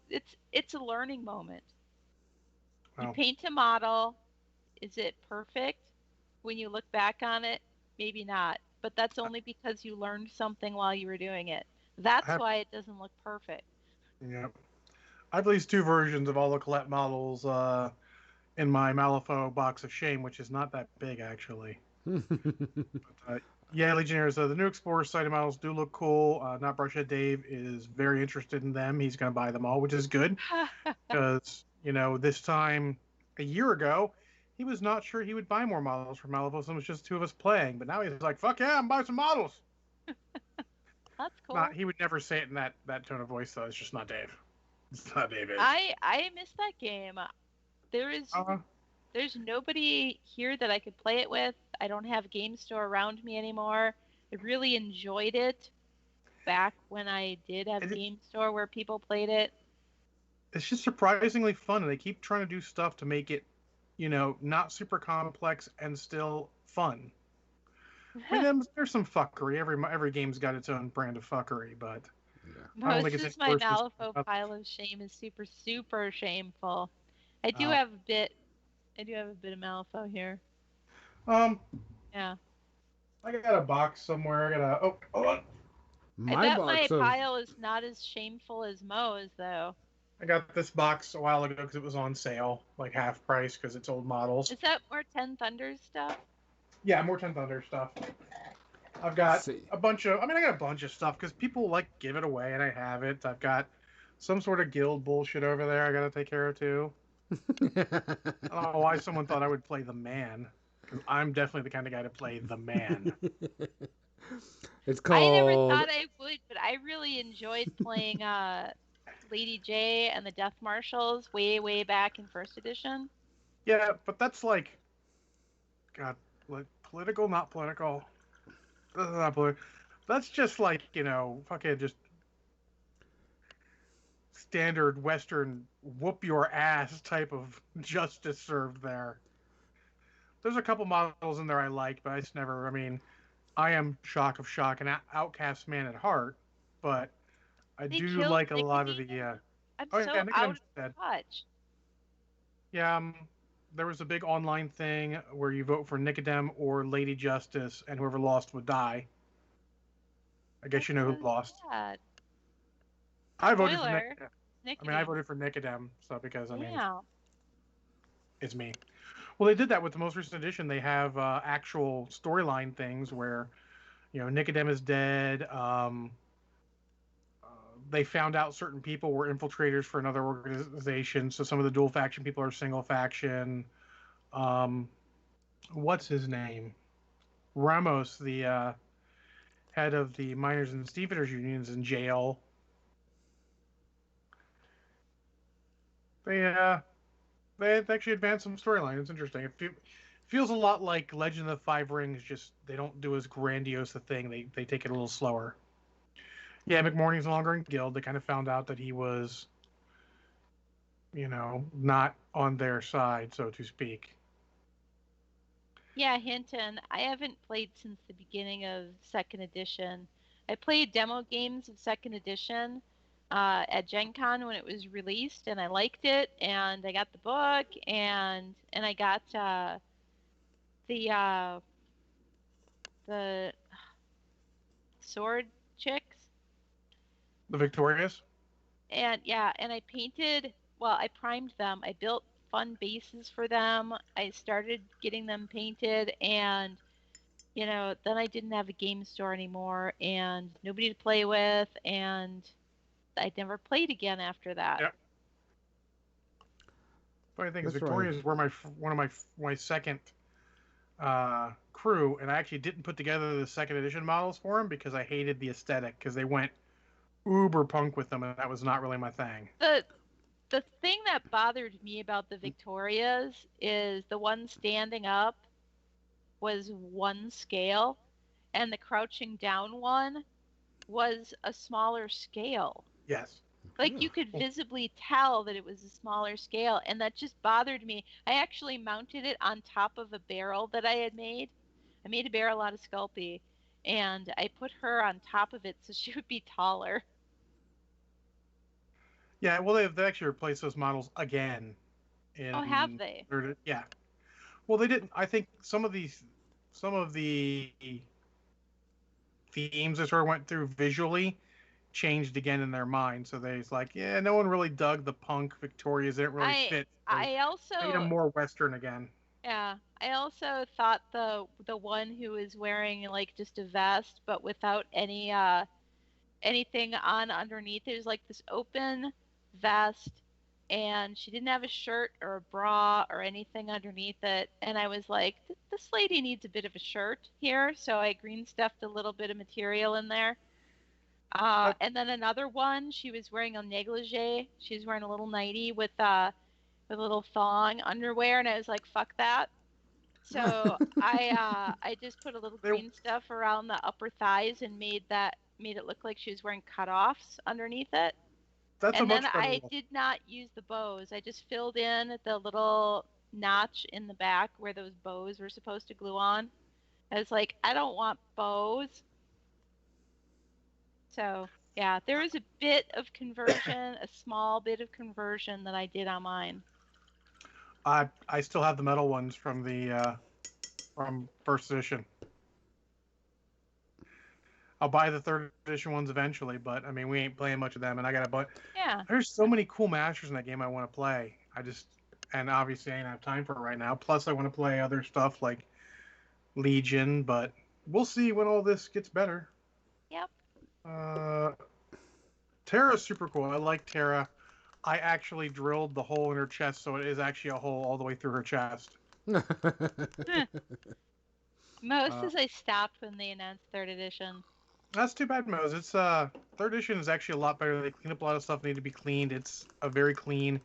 it's a learning moment. Wow. You paint a model. Is it perfect? When you look back on it, maybe not. But that's only because you learned something while you were doing it. That's why it doesn't look perfect. Yeah. I have at least 2 versions of all the Colette models in my Malifaux box of shame, which is not that big, actually. But, yeah, Legionnaires, the new Explorer Society models do look cool. Not Brushhead Dave is very interested in them. He's going to buy them all, which is good. Because, you know, this time a year ago, he was not sure he would buy more models for Malifaux, so it was just 2 of us playing. But now he's like, fuck yeah, I'm buying some models. That's cool. He would never say it in that tone of voice, though. It's just not Dave. It's not Dave. I missed that game. There's nobody here that I could play it with. I don't have a game store around me anymore. I really enjoyed it back when I did have a game store where people played it. It's just surprisingly fun, and they keep trying to do stuff to make it, you know, not super complex and still fun. I mean, there's some fuckery. Every game's got its own brand of fuckery, but I don't think it's my Malifaux pile of shame is super, super shameful. I do have a bit of Malifaux here. Yeah. I got a box somewhere. Hold on. I bet my pile is not as shameful as Mo's, though. I got this box a while ago because it was on sale, like half price because it's old models. Is that more Ten Thunders stuff? Yeah, more Ten Thunders stuff. I've got a bunch of stuff because people like give it away, and I have it. I've got some sort of guild bullshit over there I got to take care of too. I don't know why someone thought I would play the man. I'm definitely the kind of guy to play the man. It's called... I never thought I would, but I really enjoyed playing Lady J and the Death Marshals way back in first edition. Yeah, but that's like... God, like, political, not political. Not political. That's just like, you know, fucking just... standard Western whoop your ass type of justice served there. There's a couple models in there I like, but I just never, I mean, I am shock of shock, an outcast man at heart, but I They do killed like a lot of the. I'm Oh yeah, so out Nicodem's of dead. touch. Yeah, there was a big online thing where you vote for Nicodem or Lady Justice, and whoever lost would die. I guess That's you know so who lost. sad. I voted for Spoiler. Nicodem. I Nicotine. voted for Nicodem, so because Damn. it's me. Well, they did that with the most recent edition. They have actual storyline things where, Nicodem is dead. They found out certain people were infiltrators for another organization. So some of the dual faction people are single faction. Um, what's his name? Ramos, the head of the miners and stevedores unions, in jail. They actually advanced some storyline. It's interesting. Feels a lot like Legend of the Five Rings. Just they don't do as grandiose a thing. They take it a little slower. Yeah, McMorning's no longer in guild. They kind of found out that he was, not on their side, so to speak. Yeah, Hinton. I haven't played since the beginning of second edition. I played demo games of second edition at Gen Con when it was released, and I liked it. And I got the book, and I got the the sword chicks. The Victorious. And yeah, and I painted. Well, I primed them. I built fun bases for them. I started getting them painted, and then I didn't have a game store anymore and nobody to play with, and I never played again after that. Yep. Funny thing is, That's Victorious right. is where one of my second crew, and I actually didn't put together the second edition models for them because I hated the aesthetic because they went uber punk with them, and that was not really my thing. The thing that bothered me about the Victorias is the one standing up was one scale, and the crouching down one was a smaller scale. Yes. Like you could visibly tell that it was a smaller scale, and that just bothered me. I actually mounted it on top of a barrel that I had made. I made a barrel out of Sculpey, and I put her on top of it so she would be taller. Yeah, well, they've actually replaced those models again. Oh, have they? Yeah. Well, they didn't. I think some of the themes that sort of went through visually changed again in their mind. So they's like, yeah, no one really dug the punk Victorias. They didn't really fit. So I also made them more Western again. Yeah, I also thought the one who was wearing like just a vest but without anything on underneath. It was like this open vest, and she didn't have a shirt or a bra or anything underneath it. And I was like, this lady needs a bit of a shirt here. So I green stuffed a little bit of material in there. And then another one, she was wearing a negligee. She was wearing a little nightie with a little thong underwear, and I was like, fuck that. So I just put a little green stuff around the upper thighs and made it look like she was wearing cutoffs underneath it. That's And a much then better I one. did not use the bows. I just filled in the little notch in the back where those bows were supposed to glue on. I was like, I don't want bows. So yeah, there was a bit of conversion, a small bit of conversion that I did on mine. I still have the metal ones from the from first edition. I'll buy the third edition ones eventually, but I mean, we ain't playing much of them, and I got a bunch. Yeah. There's so many cool masters in that game I want to play. And obviously I ain't have time for it right now. Plus, I want to play other stuff like Legion, but we'll see when all this gets better. Yep. Terra's super cool. I like Terra. I actually drilled the hole in her chest, so it is actually a hole all the way through her chest. Most as I stopped when they announced third edition. That's too bad, Mose. It's third edition is actually a lot better. They clean up a lot of stuff that need to be cleaned. It's a very clean.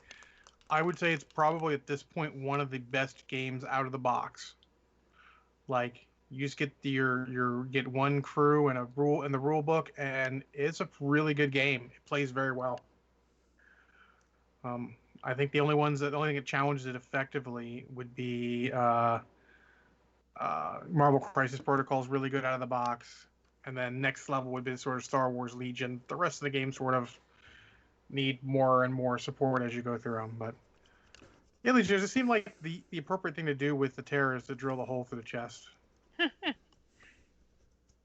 I would say it's probably at this point one of the best games out of the box. Like you just get your get one crew and a rule in the rule book, and it's a really good game. It plays very well. I think the only thing that challenges it effectively would be Marvel Crisis Protocol is really good out of the box. And then next level would be sort of Star Wars Legion. The rest of the game sort of need more and more support as you go through them. But yeah, Legion, it seemed like the appropriate thing to do with the Terror is to drill the hole through the chest.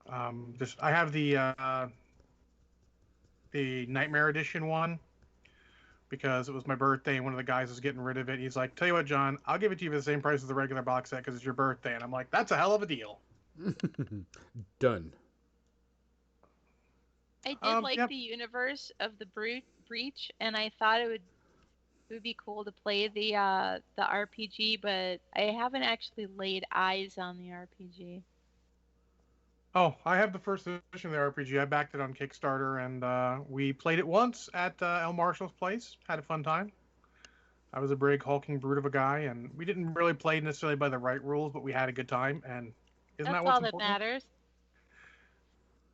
I have the Nightmare Edition one because it was my birthday and one of the guys was getting rid of it. He's like, "Tell you what, John, I'll give it to you for the same price as the regular box set because it's your birthday." And I'm like, "That's a hell of a deal." Done. I did like the universe of the Breach, and I thought it would be cool to play the RPG, but I haven't actually laid eyes on the RPG. Oh, I have the first edition of the RPG. I backed it on Kickstarter, and we played it once at El Marshall's place. Had a fun time. I was a big hulking brute of a guy, and we didn't really play necessarily by the right rules, but we had a good time, and isn't that what's important? That's all that matters.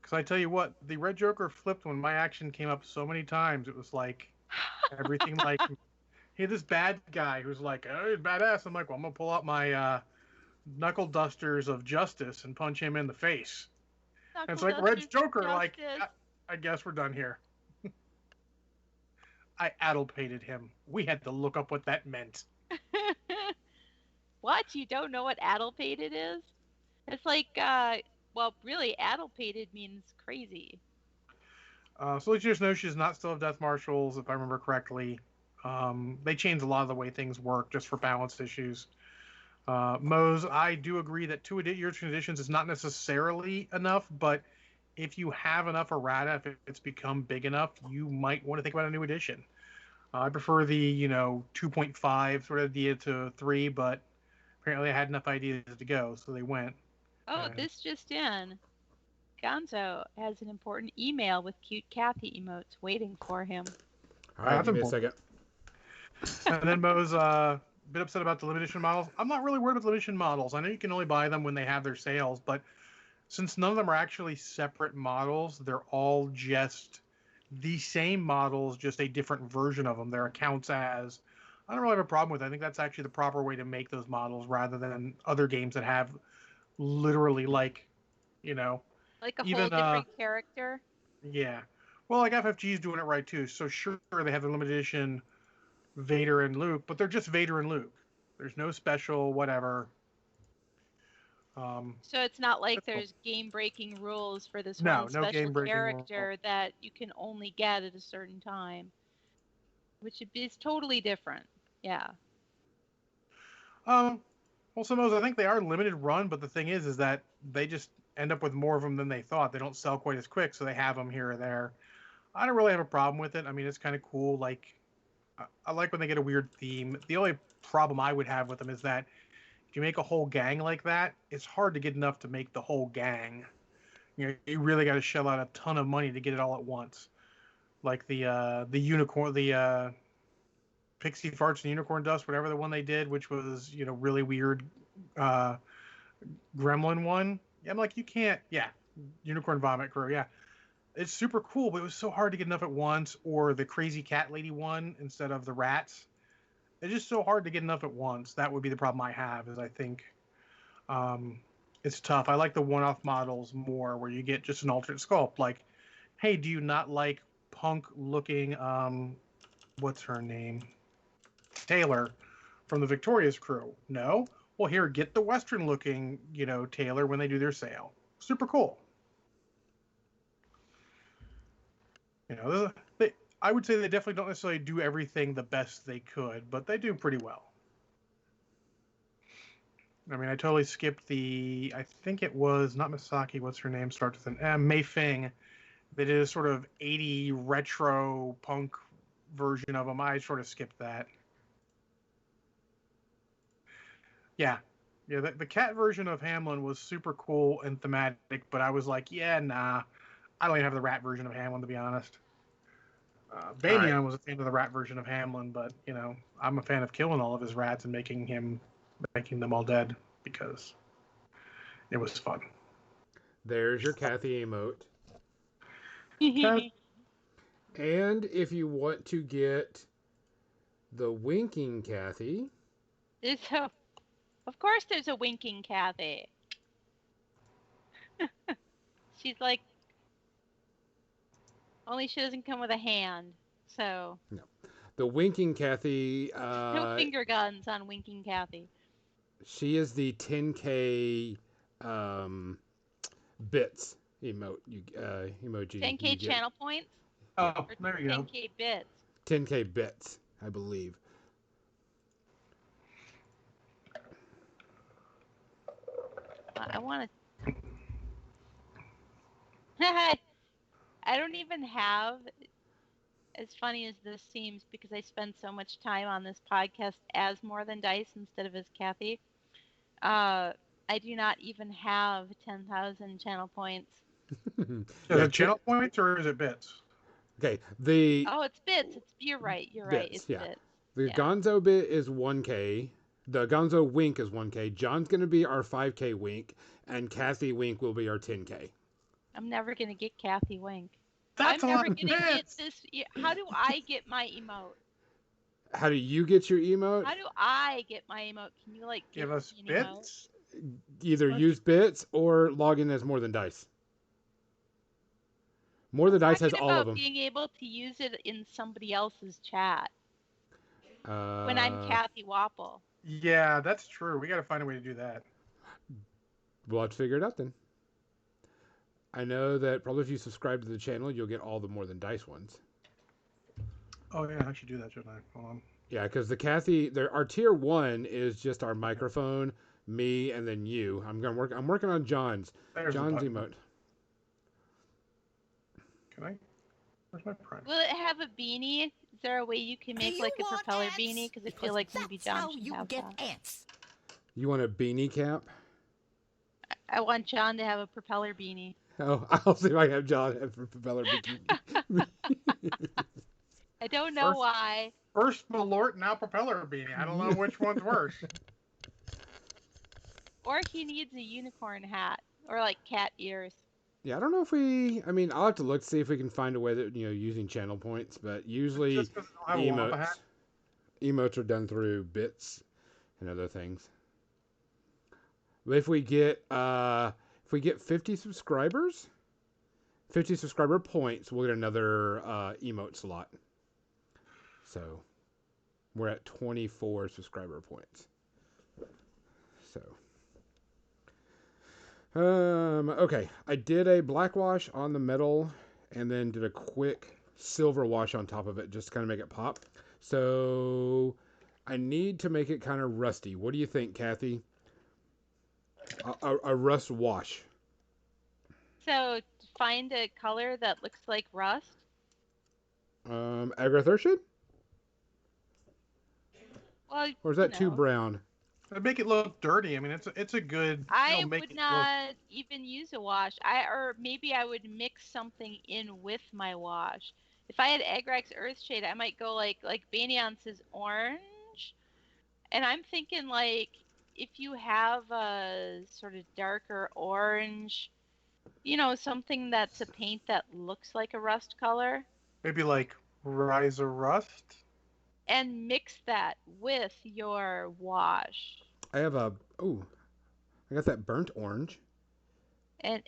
Because I tell you what, the Red Joker flipped when my action came up so many times. It was like everything like, hey, this bad guy who's like, oh, he's badass. I'm like, well, I'm going to pull out my knuckle dusters of justice and punch him in the face. And it's like, Red Joker, like, I guess we're done here. I addlepated him. We had to look up what that meant. What? You don't know what addlepated is? It's like, well, really, addlepated means crazy. So let's just know she's not still of Death Marshals, if I remember correctly. They changed a lot of the way things work just for balance issues. Mose, I do agree that 2 year traditions is not necessarily enough, but if you have enough errata, if it's become big enough, you might want to think about a new edition. I prefer the 2.5 sort of idea to 3, but apparently I had enough ideas to go, so they went. Oh, this just in. Gonzo has an important email with cute Kathy emotes waiting for him. All right, give me a second. And then Mo's a bit upset about the limited edition models. I'm not really worried about the limited edition models. I know you can only buy them when they have their sales, but since none of them are actually separate models, they're all just the same models, just a different version of them. Their accounts as. I don't really have a problem with it. I think that's actually the proper way to make those models rather than other games that have literally like a whole different character. Yeah. Well, like FFG's doing it right too. So sure, they have the limited edition Vader and Luke, but they're just Vader and Luke. There's no special whatever. So it's not like there's game-breaking rules for this one special character that you can only get at a certain time, which is totally different. Yeah. Well, some of those I think they are limited run, but the thing is that they just end up with more of them than they thought. They don't sell quite as quick, so they have them here or there. I don't really have a problem with it. I mean, it's kind of cool. Like, I like when they get a weird theme. The only problem I would have with them is that if you make a whole gang like that, it's hard to get enough to make the whole gang. You really got to shell out a ton of money to get it all at once. Like the unicorn, the Pixie Farts and Unicorn Dust, whatever the one they did, which was really weird gremlin one. I'm like, you can't. Yeah, Unicorn Vomit Crew. Yeah, it's super cool, but it was so hard to get enough at once. Or the Crazy Cat Lady one instead of the rats. It's just so hard to get enough at once. That would be the problem I have. Is I think it's tough. I like the one-off models more, where you get just an alternate sculpt. Like, hey, do you not like punk-looking? What's her name? Taylor from the Victorious crew. No? Well, here, get the Western-looking, Taylor when they do their sale. Super cool. I would say they definitely don't necessarily do everything the best they could, but they do pretty well. I mean, I totally skipped I think it was, not Misaki, what's her name, starts with an M, Mei Feng. They did a sort of 80 retro punk version of them. I sort of skipped that. Yeah. The cat version of Hamlin was super cool and thematic, but I was like, yeah, nah. I don't even have the rat version of Hamlin, to be honest. Banyan was a fan of the rat version of Hamlin, but, I'm a fan of killing all of his rats and making them all dead because it was fun. There's your Kathy emote. And if you want to get the winking Kathy... Of course there's a winking Kathy. She's like, only she doesn't come with a hand, so. No. The winking Kathy. No finger guns on winking Kathy. She is the 10K bits emoji. 10K channel points? Oh, there you go. 10K bits. 10K bits, I believe. I want to. I don't even have, as funny as this seems, because I spend so much time on this podcast as More Than Dice instead of as Kathy. I do not even have 10,000 channel points. Is it channel points or is it bits? Okay, Oh, it's bits. You're right. You're bits, right. It's yeah. bits. The Gonzo bit is 1K. The Gonzo wink is 1K. John's going to be our 5K wink, and Kathy wink will be our 10K. I'm never going to get Kathy wink. That's I'm never going to get this. How do I get my emote? How do you get your emote? How do I get my emote? Can you give us bits? Either use bits or log in as More Than Dice. More Than Dice has all of them. Being able to use it in somebody else's chat. When I'm Kathy Wapple. Yeah, that's true. We got to find a way to do that. We'll have to figure it out then. I know that probably if you subscribe to the channel, you'll get all the More Than Dice ones. Oh yeah, I should do that, shouldn't I? Hold on. Yeah, because the Kathy, our tier 1 is just our microphone, me, and then you. I'm working on John's emote. Can I? Where's my prime? Will it have a beanie? Is there a way you can make like a propeller beanie? Because I feel like maybe John should have that. Ants. You want a beanie cap? I want John to have a propeller beanie. Oh, I'll see if I can have John have a propeller beanie. I don't know why. First Malort, now propeller beanie. I don't know which one's worse. Or he needs a unicorn hat or like cat ears. Yeah, I don't know if I'll have to look to see if we can find a way that, using channel points, but usually emotes are done through bits and other things. But if we get 50 subscribers, 50 subscriber points, we'll get another emote slot. So we're at 24 subscriber points. So okay, I did a black wash on the metal and then did a quick silver wash on top of it just to kind of make it pop. So I need to make it kind of rusty. What do you think, Kathy? A rust wash. So find a color that looks like rust. Agrathurtian? Well, or is that too brown? It'd make it look dirty. I mean, it's a good. I would not even use a wash. Or maybe I would mix something in with my wash. If I had Agrax Earthshade, I might go like Banyance's orange. And I'm thinking like if you have a sort of darker orange, something that's a paint that looks like a rust color. Maybe like Rise of Rust. And mix that with your wash. I got that burnt orange. And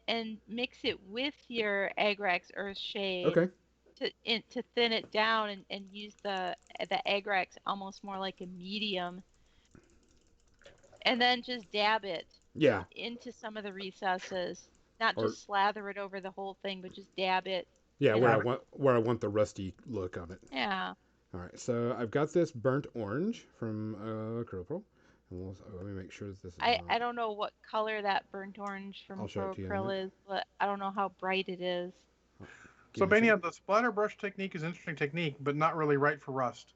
mix it with your Agrax Earthshade. Okay. To thin it down and use the Agrax almost more like a medium. And then just dab it. Yeah. Into some of the recesses. Not just slather it over the whole thing, but just dab it. Yeah, where I want the rusty look on it. Yeah. All right, so I've got this burnt orange from Acrylic. And let me make sure that this is I don't know what color that burnt orange from Acrylic is, but I don't know how bright it is. So, Banyan, the splatter brush technique is an interesting technique, but not really right for rust.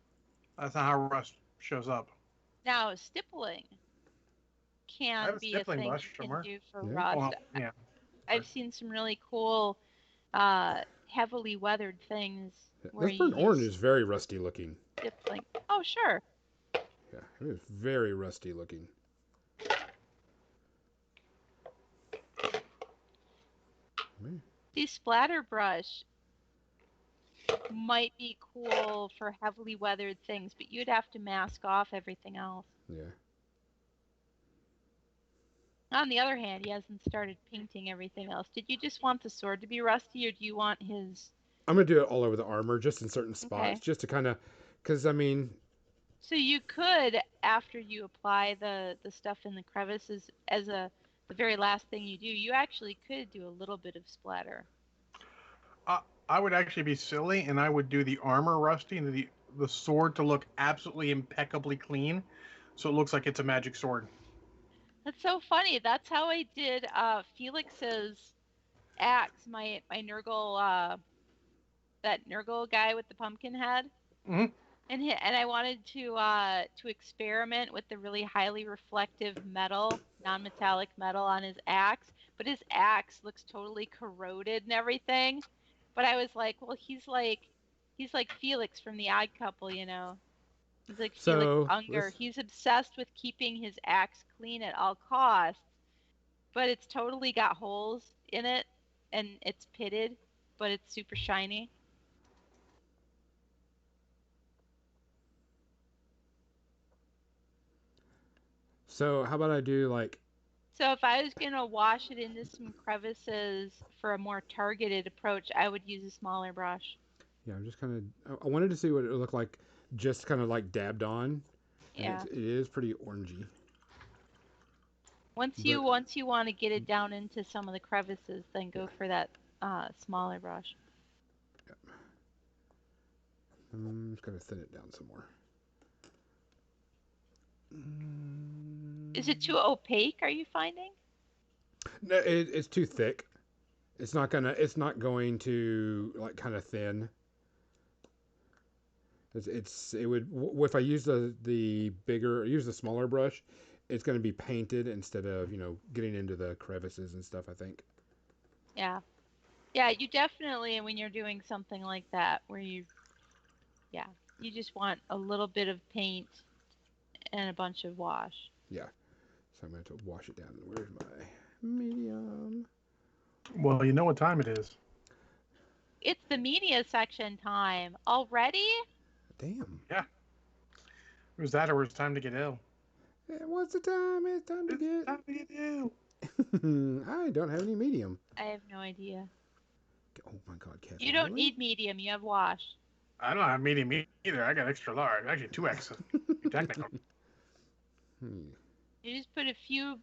That's not how rust shows up. Now, stippling can be a thing you can do for rust. Well, yeah. I've seen some really cool, heavily weathered things. This burnt orange is very rusty looking. Stippling. Oh, sure. Yeah, it is very rusty looking. The splatter brush might be cool for heavily weathered things, but you'd have to mask off everything else. Yeah. On the other hand, he hasn't started painting everything else. Did you just want the sword to be rusty, or do you want his... I'm going to do it all over the armor, just in certain spots, just to kind of... Because, I mean... So you could, after you apply the stuff in the crevices as the very last thing you do, you actually could do a little bit of splatter. I would actually be silly, and I would do the armor rusty and the sword to look absolutely impeccably clean, so it looks like it's a magic sword. That's so funny. That's how I did Felix's axe, my Nurgle, that Nurgle guy with the pumpkin head. Mm-hmm. And I wanted to experiment with the really highly reflective metal, non-metallic metal on his axe, but his axe looks totally corroded and everything. But I was like, well, he's like Felix from The Odd Couple, you know. He's like Felix Unger. He's obsessed with keeping his axe clean at all costs, but it's totally got holes in it, and it's pitted, but it's super shiny. So how about I do like... So if I was going to wash it into some crevices for a more targeted approach, I would use a smaller brush. Yeah, I'm just kind of... I wanted to see what it would look like, just kind of like dabbed on. Yeah. It is pretty orangey. Once you want to get it down into some of the crevices, then go for that smaller brush. Yep. I'm just going to thin it down some more. Is it too opaque, are you finding? No, it's too thick. It's not going to like kind of thin. It would, if I use use the smaller brush, it's going to be painted instead of, getting into the crevices and stuff, I think. Yeah. Yeah, you definitely, when you're doing something like that, where you just want a little bit of paint and a bunch of wash. Yeah. So I'm going to wash it down. Where's my medium? Well, you know what time it is. It's the media section time. Already? Damn. Yeah. It was that or it was time to get ill. What's the time? It's time to get ill. I don't have any medium. I have no idea. Oh my god, Kathy. You don't need medium. You have wash. I don't have medium either. I got extra large. Actually, 2X. Technical. You just put a few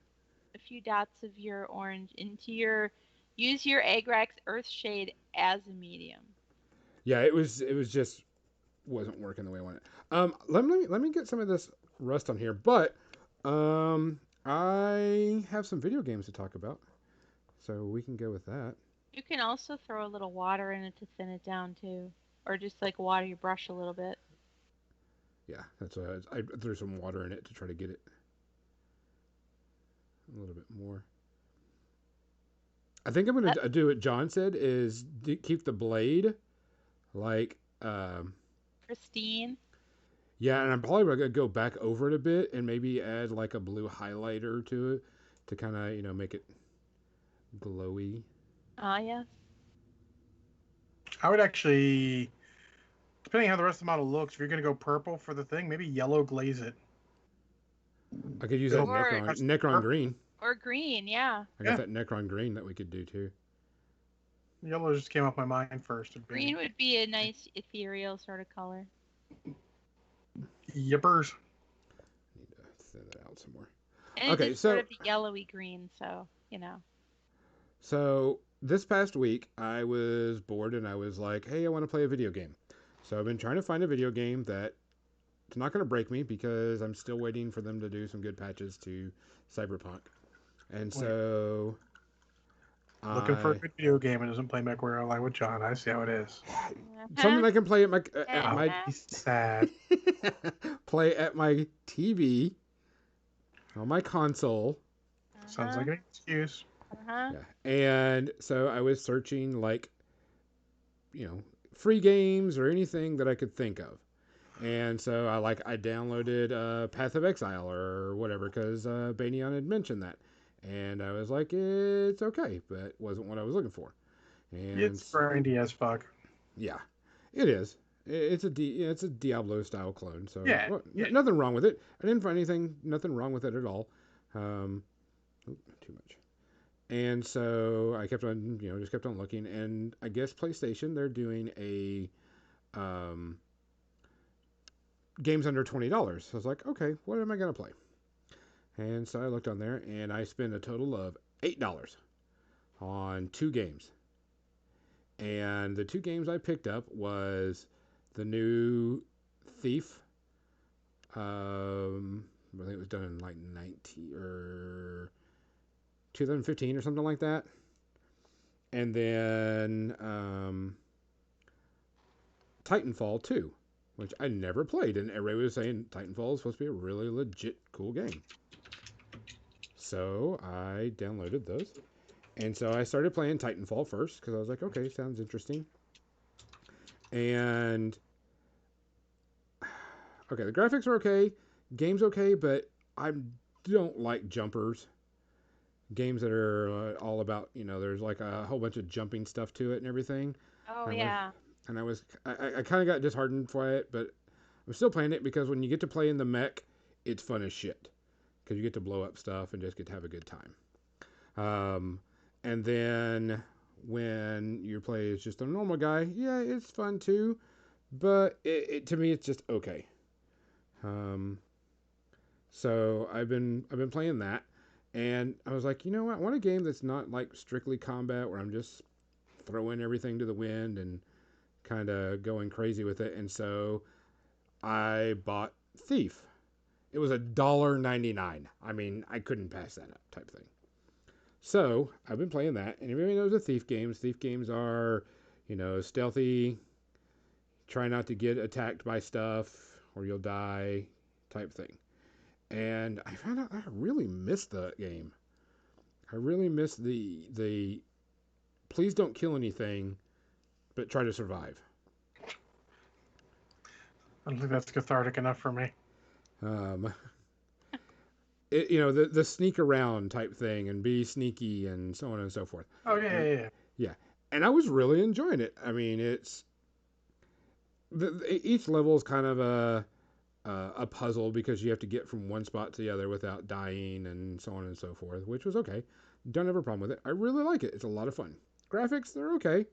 dots of your orange into use your Agrax Earthshade as a medium. Yeah, it was just wasn't working the way I wanted. Let me get some of this rust on here, but I have some video games to talk about, so we can go with that. You can also throw a little water in it to thin it down too, or just like water your brush a little bit. Yeah, that's what I threw some water in it to try to get it a little bit more. I think I'm going to do what John said, is keep the blade like pristine. Yeah, and I'm probably going to go back over it a bit and maybe add like a blue highlighter to it to kind of, make it glowy. Yes. I would actually, depending on how the rest of the model looks, if you're going to go purple for the thing, maybe yellow glaze it. I could use that Necron green. Or green, yeah. I got that Necron green that we could do too. Yellow just came up my mind first. Green would be a nice ethereal sort of color. Yippers. Need to thin it out some more. And okay, so sort of the yellowy green, so So this past week, I was bored and I was like, "Hey, I want to play a video game." So I've been trying to find a video game that it's not going to break me because I'm still waiting for them to do some good patches to Cyberpunk. And so looking for a good video game and doesn't play MechWarrior Online with John. I see how it is. Something I can play at my sad. play at my TV on my console. Sounds like an excuse. Yeah. And so I was searching free games or anything that I could think of. And so I downloaded Path of Exile or whatever because Banyan had mentioned that. And I was like, it's okay, but it wasn't what I was looking for. And it's grindy as fuck. Yeah, it is. It's a Diablo style clone, so yeah. Nothing wrong with it. I didn't find nothing wrong with it at all. Too And so I kept on, just kept on looking. And I guess PlayStation, they're doing a um, games under $20. So I was like, okay, what am I going to play? And so I looked on there and I spent a total of $8 on 2 games. And the 2 games I picked up was the new Thief. I think it was done in like 19 or 2015 or something like that. And then Titanfall 2, which I never played, and everybody was saying Titanfall is supposed to be a really legit cool game. So I downloaded those. And so I started playing Titanfall first because I was like, okay, sounds interesting. And okay, the graphics are okay, game's okay, but I don't like jumpers. Games that are all about, there's like a whole bunch of jumping stuff to it and everything. Oh, yeah. I kind of got disheartened by it, but I'm still playing it because when you get to play in the mech, it's fun as shit. Because you get to blow up stuff and just get to have a good time. And then when you play as just a normal guy, yeah, it's fun too. But to me, it's just okay. So I've been playing that, and I was like, you know what? I want a game that's not like strictly combat where I'm just throwing everything to the wind and kind of going crazy with it. And so I bought Thief. It was $1.99. I mean, I couldn't pass that up, type thing. So I've been playing that, and everybody knows the Thief games. Thief games are, stealthy, try not to get attacked by stuff or you'll die, type thing. And I found out I really missed that game. I really missed the please don't kill anything, but try to survive. I don't think that's cathartic enough for me. The sneak around type thing and be sneaky and so on and so forth. Oh yeah. Yeah, and I was really enjoying it. I mean, it's each level is kind of a puzzle because you have to get from one spot to the other without dying and so on and so forth, which was okay. Don't have a problem with it. I really like it. It's a lot of fun. Graphics, they're okay.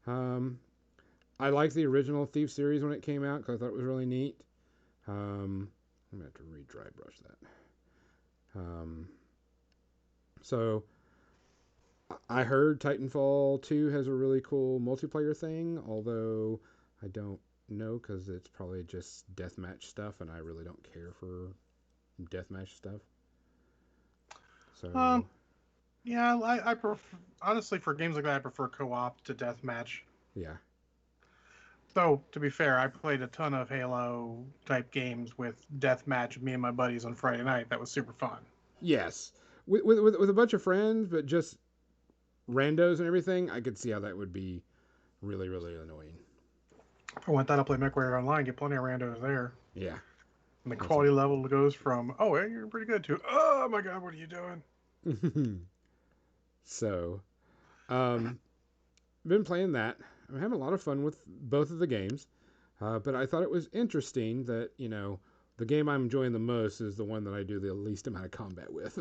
I liked the original Thief series when it came out because I thought it was really neat. I'm going to have to re-dry brush that. So I heard Titanfall 2 has a really cool multiplayer thing, although I don't know because it's probably just deathmatch stuff, and I really don't care for deathmatch stuff. So yeah, I prefer, honestly, for games like that, I prefer co-op to deathmatch. Yeah. Though, to be fair, I played a ton of Halo type games with deathmatch, me and my buddies on Friday night. That was super fun. Yes, with a bunch of friends, but just randos and everything, I could see how that would be really, really annoying. I want that. I'll play MechWarrior Online. Get plenty of randos there. Yeah. And the quality level goes from, oh, hey, you're pretty good, to, oh my god, what are you doing? So, been playing that. I'm having a lot of fun with both of the games. But I thought it was interesting that, the game I'm enjoying the most is the one that I do the least amount of combat with.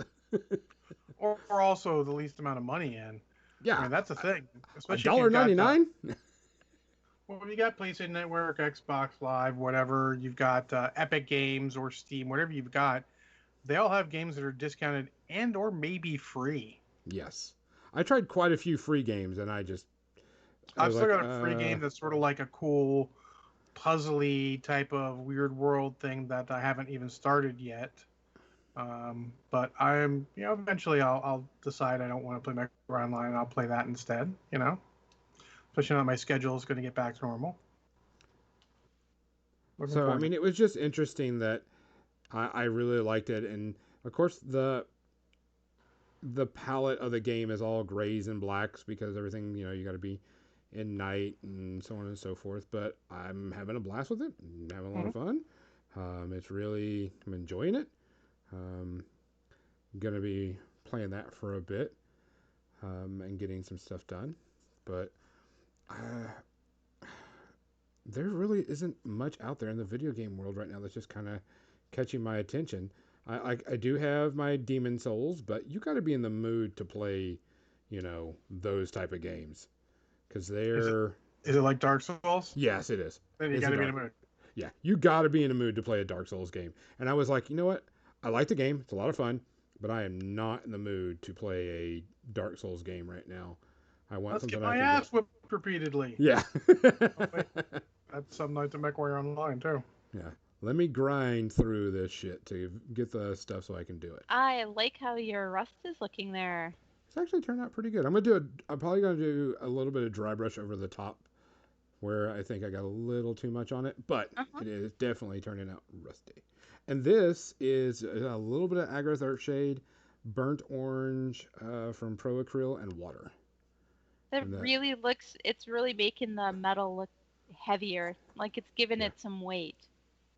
or also the least amount of money in. Yeah. I mean, that's the thing. Especially $1.99? Well, you got PlayStation Network, Xbox Live, whatever. You've got Epic Games or Steam, whatever you've got. They all have games that are discounted and or maybe free. Yes. I tried quite a few free games, and I've still got a free game that's sort of like a cool puzzly type of weird world thing that I haven't even started yet. But I'm, eventually I'll decide I don't want to play MechWarrior Online and I'll play that instead, Especially now my schedule is going to get back to normal. So, I mean, it was just interesting that I really liked it. And, of course, the palette of the game is all grays and blacks because everything, you got to be in night and so on and so forth. But I'm having a blast with it. I'm having a lot of fun. I'm enjoying it. I'm going to be playing that for a bit and getting some stuff done. But there really isn't much out there in the video game world right now that's just kind of catching my attention. I do have my Demon Souls, but you got to be in the mood to play those type of games. Because they're... Is it like Dark Souls? Yes, it is. Then you got to be in a mood. Yeah, you got to be in a mood to play a Dark Souls game. And I was like, you know what? I like the game. It's a lot of fun. But I am not in the mood to play a Dark Souls game right now. I want Let's something get my ass whipped repeatedly. Yeah. That's some night to MechWarrior Online, too. Yeah. Let me grind through this shit to get the stuff so I can do it. I like how your rust is looking there. It's actually turned out pretty good. I'm probably going to do a little bit of dry brush over the top where I think I got a little too much on it, but it is definitely turning out rusty. And this is a little bit of Agrath Earthshade, burnt orange from Pro Acryl, and water. It's really making the metal look heavier, like it's giving it some weight.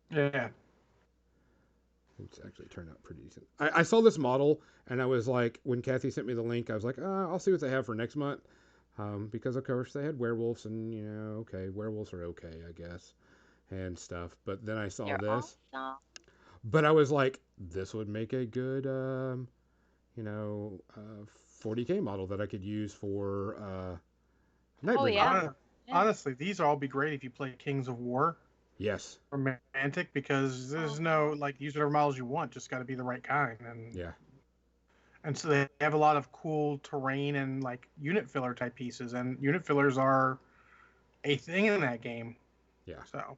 Yeah. It's actually turned out pretty decent. I saw this model, and I was like, when Kathy sent me the link, I was like, I'll see what they have for next month. Because, of course, they had werewolves, and, werewolves are okay, I guess, and stuff. But then I saw this. Awesome. But I was like, this would make a good, 40K model that I could use for Nightbreed. Yeah. Honestly, these all be great if you play Kings of War. Yes. Or Mantic, because there's no, use whatever models you want, just got to be the right kind. And so they have a lot of cool terrain and, unit filler type pieces, and unit fillers are a thing in that game. Yeah. So,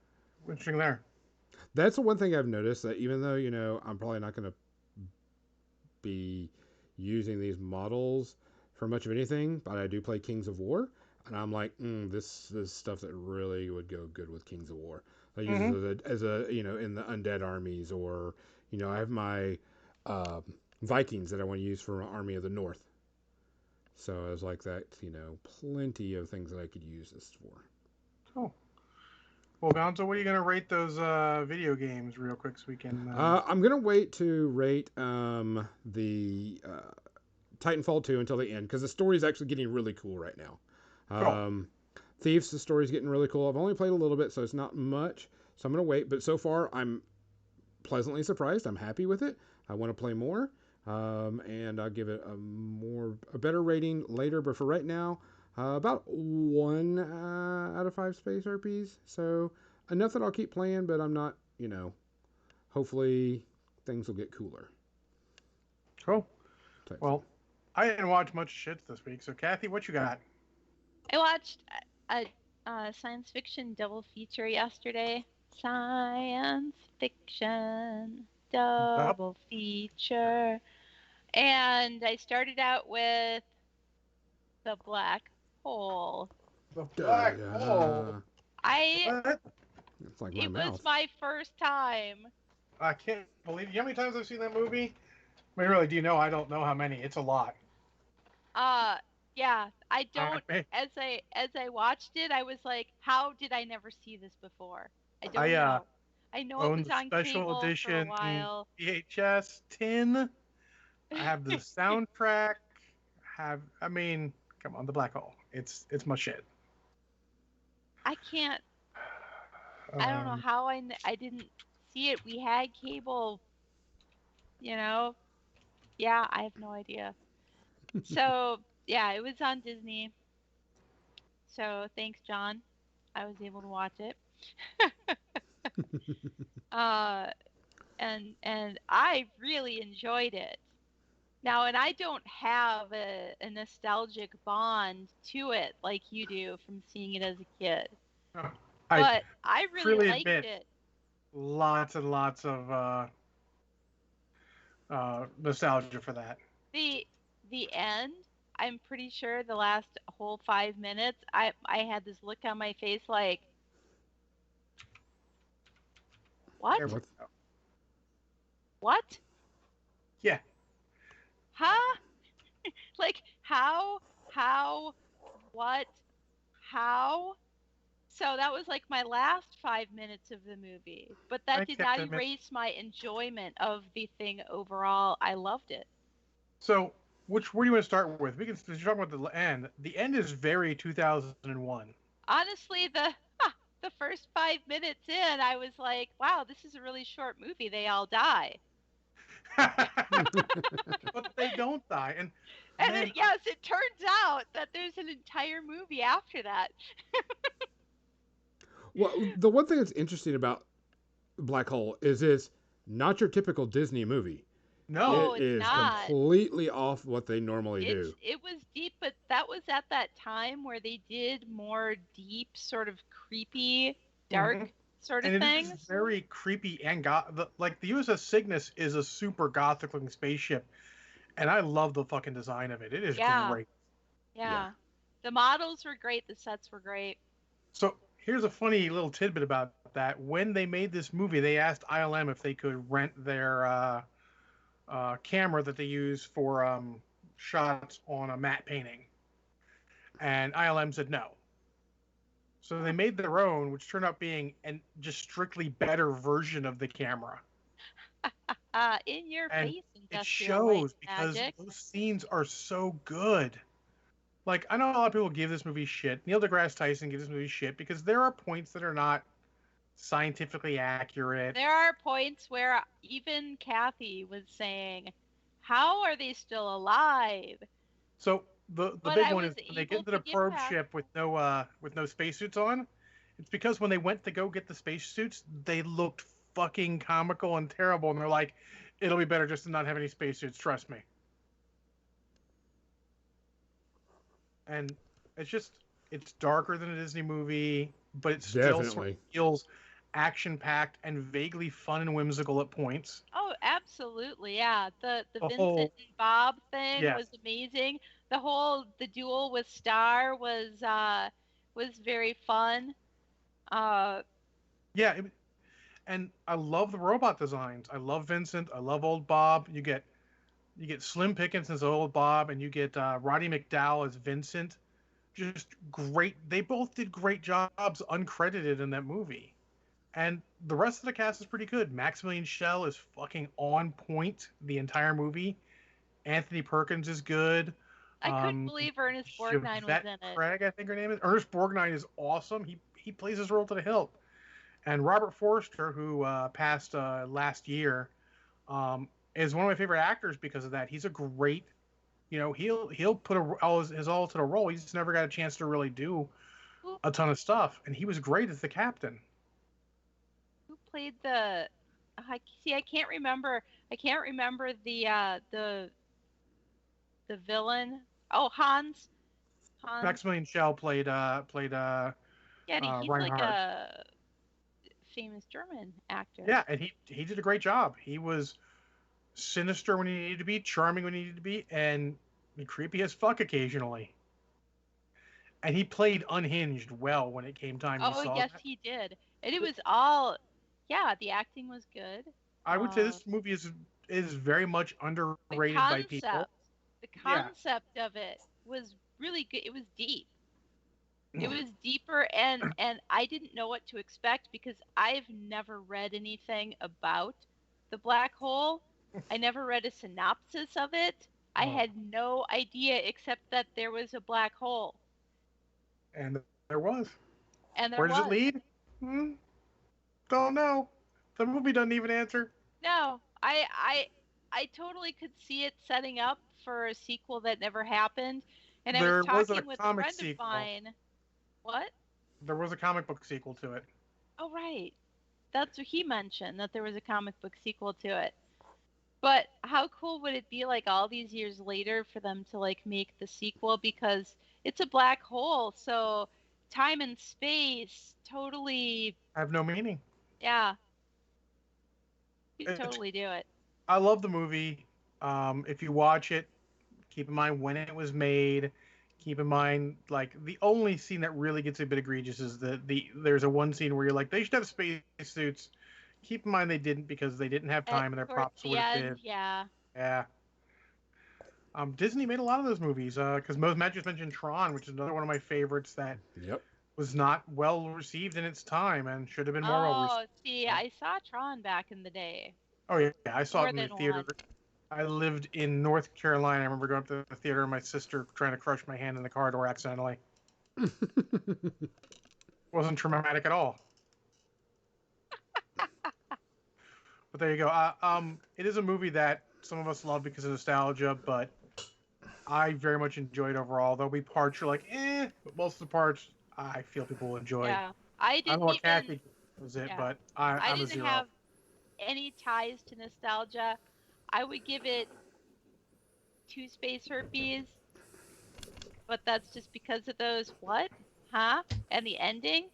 interesting there. That's the one thing I've noticed, that even though, I'm probably not going to be using these models for much of anything, but I do play Kings of War, and I'm like, this is stuff that really would go good with Kings of War. I use it as a in the undead armies, or, I have my Vikings that I want to use for Army of the North. So I was like that, plenty of things that I could use this for. Cool. Well, Gonzo, what are you going to rate those video games real quick so we can... I'm going to wait to rate the Titanfall 2 until the end, because the story is actually getting really cool right now. Cool. Thieves, the story's getting really cool. I've only played a little bit, so it's not much. So I'm going to wait. But so far, I'm pleasantly surprised. I'm happy with it. I want to play more. And I'll give it a better rating later. But for right now, about 1 out of 5 space RPs. So enough that I'll keep playing, but I'm not, hopefully things will get cooler. Cool. Well, I didn't watch much shit this week. So Kathy, what you got? I watched a science fiction double feature yesterday. Science fiction double feature. And I started out with The Black Hole. The Black Hole? It's like my mouth. It was my first time. I can't believe it. You know how many times I've seen that movie? I mean, really, do you know? I don't know how many. It's a lot. Yeah, I don't. As I watched it, I was like, "How did I never see this before?" I don't know. I know it was on special cable edition for a while. VHS tin. I have the soundtrack. Come on, The Black Hole. It's my shit. I can't. I don't know how I didn't see it. We had cable. Yeah, I have no idea. So. Yeah, it was on Disney. So thanks, John. I was able to watch it. And I really enjoyed it. Now, and I don't have a nostalgic bond to it like you do from seeing it as a kid. But I really liked it. Lots and lots of nostalgia for that. The end. I'm pretty sure the last whole 5 minutes, I had this look on my face like, what? What? Yeah. Huh? Like, how, what, how? So that was like my last 5 minutes of the movie. But that did not erase my enjoyment of the thing overall. I loved it. So... where do you want to start with? You're talking about the end. The end is very 2001. Honestly, the first 5 minutes in, I was like, wow, this is a really short movie. They all die. But they don't die. And then, yes, it turns out that there's an entire movie after that. Well, the one thing that's interesting about Black Hole is it's not your typical Disney movie. No, it is not. Completely off what they normally do. It was deep, but that was at that time where they did more deep, sort of creepy, dark sort of things. It is very creepy and like the USS Cygnus is a super gothic-looking spaceship, and I love the fucking design of it. It is great. Yeah, the models were great. The sets were great. So here's a funny little tidbit about that. When they made this movie, they asked ILM if they could rent their camera that they use for shots on a matte painting, and ILM said no. So they made their own, which turned out being an just strictly better version of the camera. In your face, it shows because those scenes are so good. Like, I know a lot of people give this movie shit. Neil deGrasse Tyson gives this movie shit because there are points that are not scientifically accurate. There are points where even Kathy was saying, "How are they still alive?" So the big one is when they get into the probe ship with no spacesuits on. It's because when they went to go get the spacesuits, they looked fucking comical and terrible, and they're like, "It'll be better just to not have any spacesuits. Trust me." And it's darker than a Disney movie, but it still sort of feels action-packed and vaguely fun and whimsical at points. Oh, absolutely, yeah. The Vincent and Bob thing was amazing. The duel with Star was very fun. Yeah, and I love the robot designs. I love Vincent. I love old Bob. You get Slim Pickens as old Bob, and you get Roddy McDowall as Vincent. Just great. They both did great jobs uncredited in that movie. And the rest of the cast is pretty good. Maximilian Schell is fucking on point the entire movie. Anthony Perkins is good. I couldn't believe Ernest Borgnine was in it. Craig, I think her name is. Ernest Borgnine is awesome. He plays his role to the hilt. And Robert Forster, who passed last year, is one of my favorite actors because of that. He's a great, he'll put his all to the role. He's just never got a chance to really do a ton of stuff, and he was great as the captain. Who played the? I can't remember. I can't remember the villain. Oh, Hans. Maximilian Schell played. Yeah, he's Reinhardt. Like a famous German actor. Yeah, and he did a great job. He was sinister when he needed to be, charming when he needed to be, and creepy as fuck occasionally. And he played unhinged well when it came time. Oh, yes, he did. And it was all, the acting was good. I would say this movie is very much underrated by people. The concept of it was really good. It was deep. It was deeper, and I didn't know what to expect because I've never read anything about the black hole. I never read a synopsis of it. I had no idea except that there was a black hole. And there was. And where does it lead? Don't know. The movie doesn't even answer. No, I totally could see it setting up for a sequel that never happened. And I was talking with a friend of mine. What? There was a comic book sequel to it. Oh, right. That's what he mentioned, that there was a comic book sequel to it. But how cool would it be, like, all these years later for them to, like, make the sequel? Because it's a black hole, so time and space totally have no meaning. Yeah. You can totally do it. I love the movie. If you watch it, keep in mind when it was made. Keep in mind, like, the only scene that really gets a bit egregious is there's a one scene where you're like, they should have space suits. Keep in mind they didn't because they didn't have time and their props would have been. Yeah. Yeah. Disney made a lot of those movies because Matt just mentioned Tron, which is another one of my favorites that was not well received in its time and should have been more well received. Oh, see, I saw Tron back in the day. Oh, yeah. I saw it in the theater. I lived in North Carolina. I remember going up to the theater and my sister trying to crush my hand in the car door accidentally. Wasn't traumatic at all. But there you go. It is a movie that some of us love because of nostalgia, but I very much enjoyed overall. There'll be parts you're like, but most of the parts I feel people will enjoy. Yeah, I don't know what Kathy was it, yeah, but I I'm a didn't zero. have any ties to nostalgia. I would give it 2 space herpes, but that's just because of those what, huh, and the ending.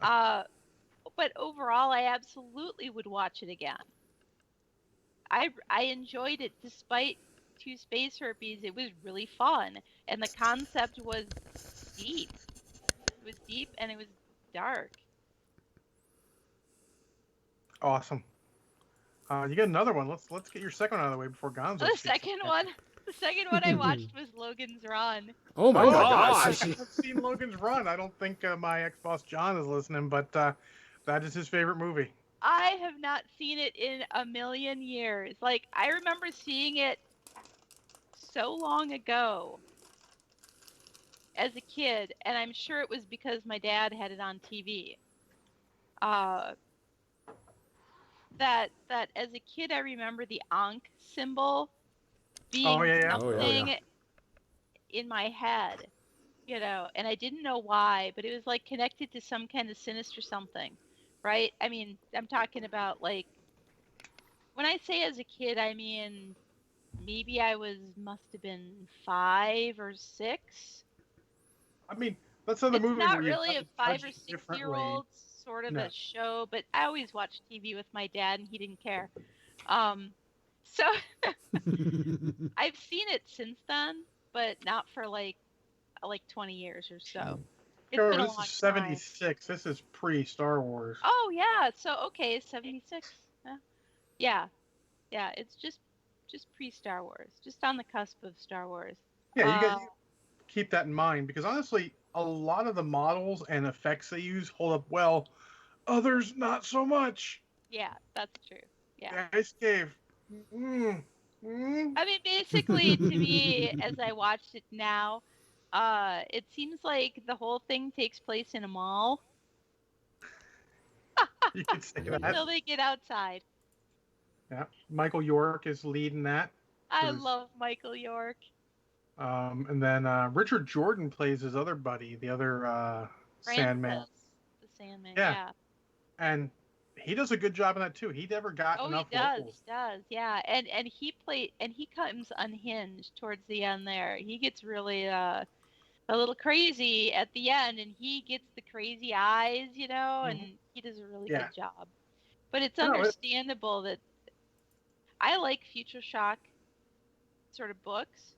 But overall, I absolutely would watch it again. I enjoyed it despite 2 space herpes. It was really fun, and the concept was deep. It was deep and it was dark. Awesome. You get another one. Let's get your second one out of the way before Gonzo. The second one I watched was Logan's Run. Oh my gosh! I've seen Logan's Run. I don't think my ex-boss John is listening, but that is his favorite movie. I have not seen it in a million years. Like, I remember seeing it so long ago as a kid, and I'm sure it was because my dad had it on TV. That as a kid, I remember the Ankh symbol being something in my head, you know, and I didn't know why, but it was like connected to some kind of sinister something, right? I mean, I'm talking about like, when I say as a kid, I mean maybe must have been 5 or 6. I mean, that's another movie. It's not really a 5 or 6-year-old sort of a show, but I always watched TV with my dad, and he didn't care. So I've seen it since then, but not for like 20 years or so. It's been a long time. 76. This is pre-Star Wars. Oh yeah, so okay, 76. Yeah, it's just pre-Star Wars, just on the cusp of Star Wars. Yeah, you got to keep that in mind, because honestly, a lot of the models and effects they use hold up well. Others not so much. Yeah, that's true. Yeah. Ice Cave. I mean, basically, to me, as I watched it now, it seems like the whole thing takes place in a mall. You could say that. Until they get outside. Yeah, Michael York is leading that. I love Michael York. And then Richard Jordan plays his other buddy, the other Sandman. The Sandman, yeah. And he does a good job in that too. He never got enough vocals. He does, yeah. And he comes unhinged towards the end there. He gets really a little crazy at the end, and he gets the crazy eyes, you know, and he does a really good job. But it's understandable that I like Future Shock sort of books,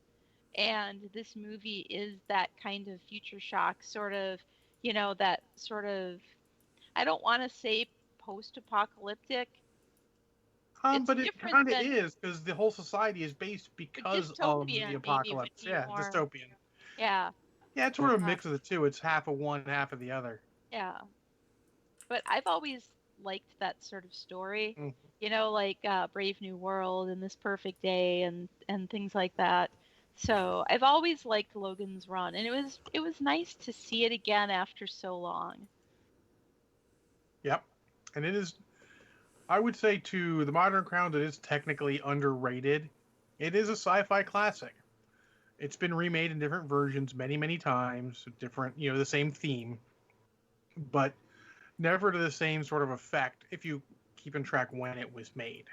and this movie is that kind of Future Shock sort of, you know, that sort of, I don't want to say post-apocalyptic. But it kind of is, because the whole society is based because of the apocalypse. Yeah, dystopian. Yeah. Yeah, it's sort of a mix of the two. It's half of one, half of the other. Yeah. But I've always liked that sort of story. You know, like Brave New World and This Perfect Day and things like that. So I've always liked Logan's Run, and it was nice to see it again after so long. Yep. And it is, I would say, to the modern crowd, it is technically underrated. It is a sci-fi classic. It's been remade in different versions many, many times, different, you know, the same theme, but never to the same sort of effect if you keep in track when it was made.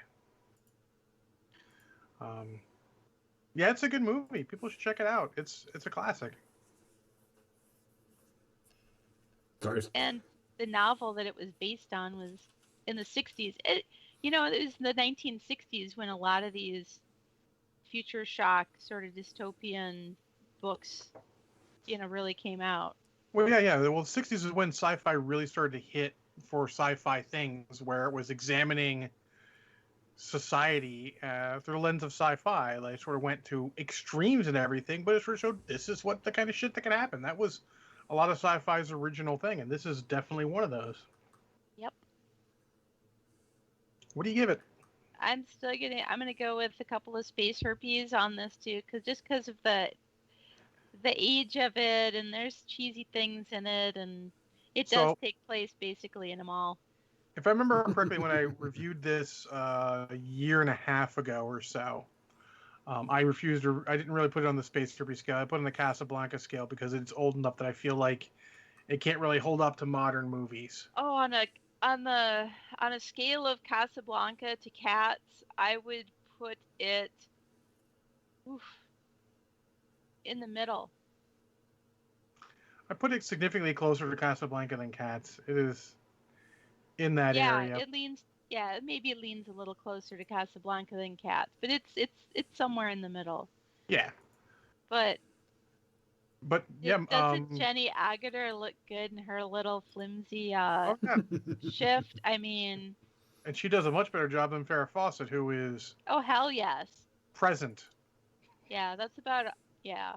Yeah, it's a good movie. People should check it out. It's a classic. And the novel that it was based on was in the 60s. It was the 1960s when a lot of these Future Shock sort of dystopian books, you know, really came out. Well, yeah. Well, the 60s is when sci-fi really started to hit for sci-fi things, where it was examining society through the lens of sci-fi. Like, sort of went to extremes and everything, but it sort of showed this is what the kind of shit that can happen. That was a lot of sci-fi's original thing, and this is definitely one of those. Yep. What do you give it? I'm gonna go with a couple of space herpes on this too, because of the age of it, and there's cheesy things in it, and it does take place basically in a mall. If I remember correctly, when I reviewed this a year and a half ago or so, I didn't really put it on the Space Trooper scale. I put it on the Casablanca scale because it's old enough that I feel like it can't really hold up to modern movies. Oh, on a scale of Casablanca to Cats, I would put it in the middle. I put it significantly closer to Casablanca than Cats. It is in that area. Maybe it leans a little closer to Casablanca than Cats, but it's somewhere in the middle. Yeah. But yeah, doesn't Jenny Agutter look good in her little flimsy shift? I mean, and she does a much better job than Farrah Fawcett, who is hell yes, present. Yeah, that's about yeah.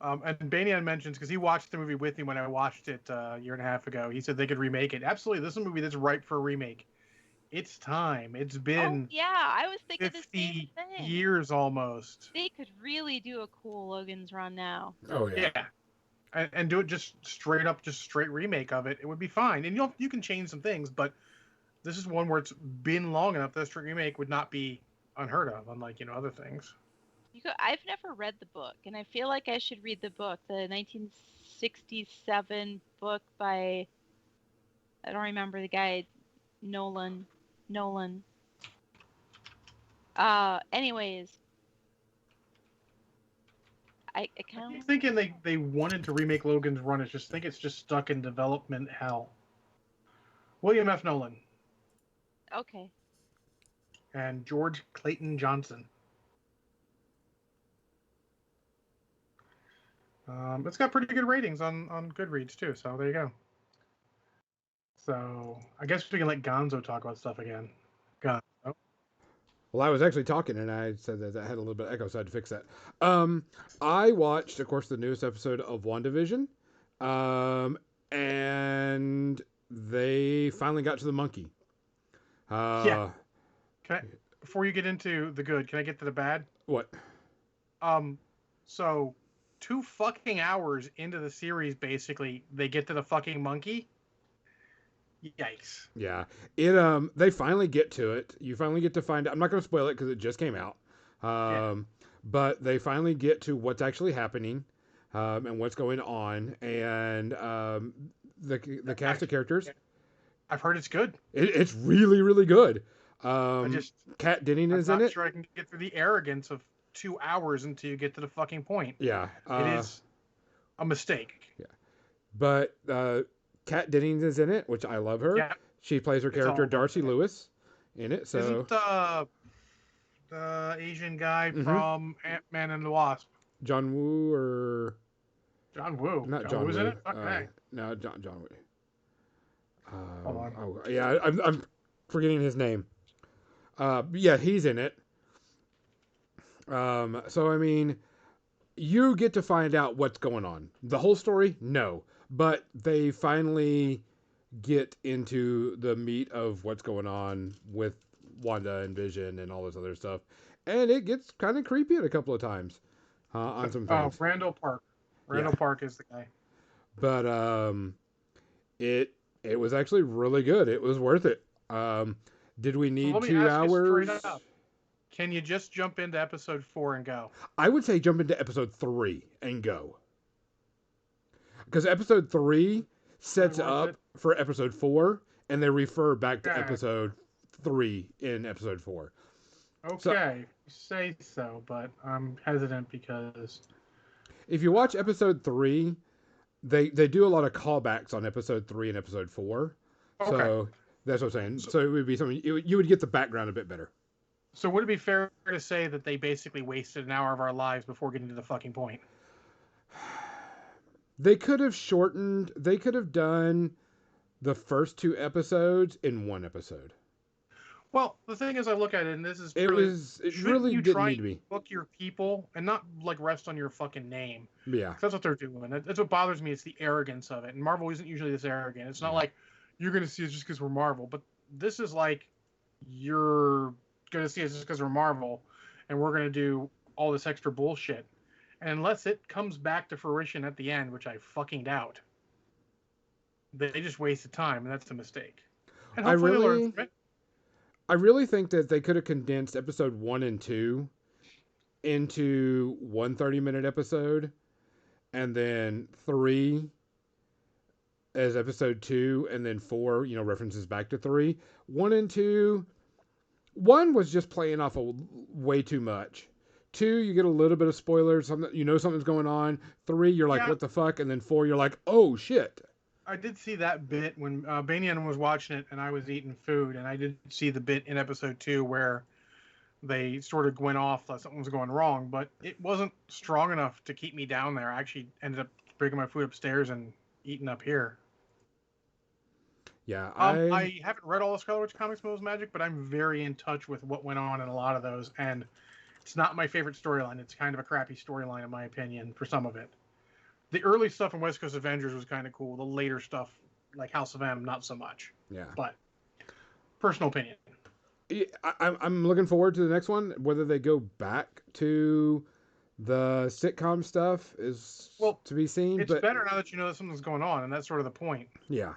And Banyan mentions, because he watched the movie with me when I watched it a year and a half ago, he said they could remake it. Absolutely, this is a movie that's ripe for a remake. It's time. It's been I was thinking 50 the same thing. years almost. They could really do a cool Logan's Run now. Oh yeah. And do it just straight remake of it. It would be fine. And you can change some things, but this is one where it's been long enough that a straight remake would not be unheard of, unlike other things. I've never read the book, and I feel like I should read the book, the 1967 book by, I don't remember the guy, Nolan. Anyways, I kind of thinking they wanted to remake Logan's Run. I just think it's just stuck in development hell. William F. Nolan. Okay. And George Clayton Johnson. It's got pretty good ratings on Goodreads too, so there you go. So I guess we can let Gonzo talk about stuff again. Gonzo. Well, I was actually talking, and I said that I had a little bit of echo, so I had to fix that. I watched, of course, the newest episode of WandaVision, and they finally got to the monkey. Yeah. Before you get into the good, can I get to the bad? What? So 2 fucking hours into the series, basically, they get to the fucking monkey. Yikes. Yeah. They finally get to it. You finally get to find out. I'm not going to spoil it because it just came out. But they finally get to what's actually happening, and what's going on, and the cast of characters. I've heard it's good. It's really, really good. Kat Denning is in it. I'm not sure I can get through the arrogance of 2 hours until you get to the fucking point. Yeah. It is a mistake. Yeah. But Kat Denning is in it, which I love her. Yeah. She plays her character Darcy Lewis in it. So isn't the Asian guy from Ant-Man and the Wasp John Woo or John Woo? Not John Woo's Woo. In it? Okay. No, John Woo. Hold on. Yeah, I'm forgetting his name. Yeah, he's in it. So I mean, you get to find out what's going on. The whole story, no, but they finally get into the meat of what's going on with Wanda and Vision and all this other stuff, and it gets kind of creepy at a couple of times on some things. Randall Park. Randall Park is the guy. But it was actually really good. It was worth it. Did we need 2 hours? Can you just jump into episode 4 and go? I would say jump into episode 3 and go. Because episode 3 sets up for episode 4, and they refer back to episode 3 in episode 4. Okay, say so, but I'm hesitant because if you watch episode 3, they do a lot of callbacks on episode 3 and episode 4. Okay. So that's what I'm saying. So it would be something you would get the background a bit better. So would it be fair to say that they basically wasted an hour of our lives before getting to the fucking point? They could have shortened. They could have done the first 2 episodes in 1 episode. Well, the thing is, I look at it, and this is it really didn't need to be. Book your people and not like rest on your fucking name. Yeah, that's what they're doing. That's what bothers me. It's the arrogance of it. And Marvel isn't usually this arrogant. It's not like you're going to see us just because we're Marvel, but this is like you're going to see us just because we're Marvel, and we're going to do all this extra bullshit. And unless it comes back to fruition at the end, which I fucking doubt, they just wasted time, and that's a mistake. And hopefully they learn from it. I really think that they could have condensed episode 1 and 2 into 1 30-minute episode, and then 3 as episode 2, and then 4, references back to 3. 1 and 2, 1 was just playing off of way too much. 2, you get a little bit of spoilers, something's going on. 3, you're like, what the fuck? And then 4, you're like, oh shit. I did see that bit when Banian was watching it and I was eating food, and I did see the bit in episode 2 where they sort of went off that something was going wrong, but it wasn't strong enough to keep me down there. I actually ended up bringing my food upstairs and eating up here. Yeah, I haven't read all the Scarlet Witch comics, Mo's Magic, but I'm very in touch with what went on in a lot of those, and it's not my favorite storyline. It's kind of a crappy storyline, in my opinion, for some of it. The early stuff in West Coast Avengers was kind of cool. The later stuff, like House of M, not so much. Yeah. But personal opinion. I'm looking forward to the next one. Whether they go back to the sitcom stuff is to be seen. It's better now that you know that something's going on, and that's sort of the point. Yeah.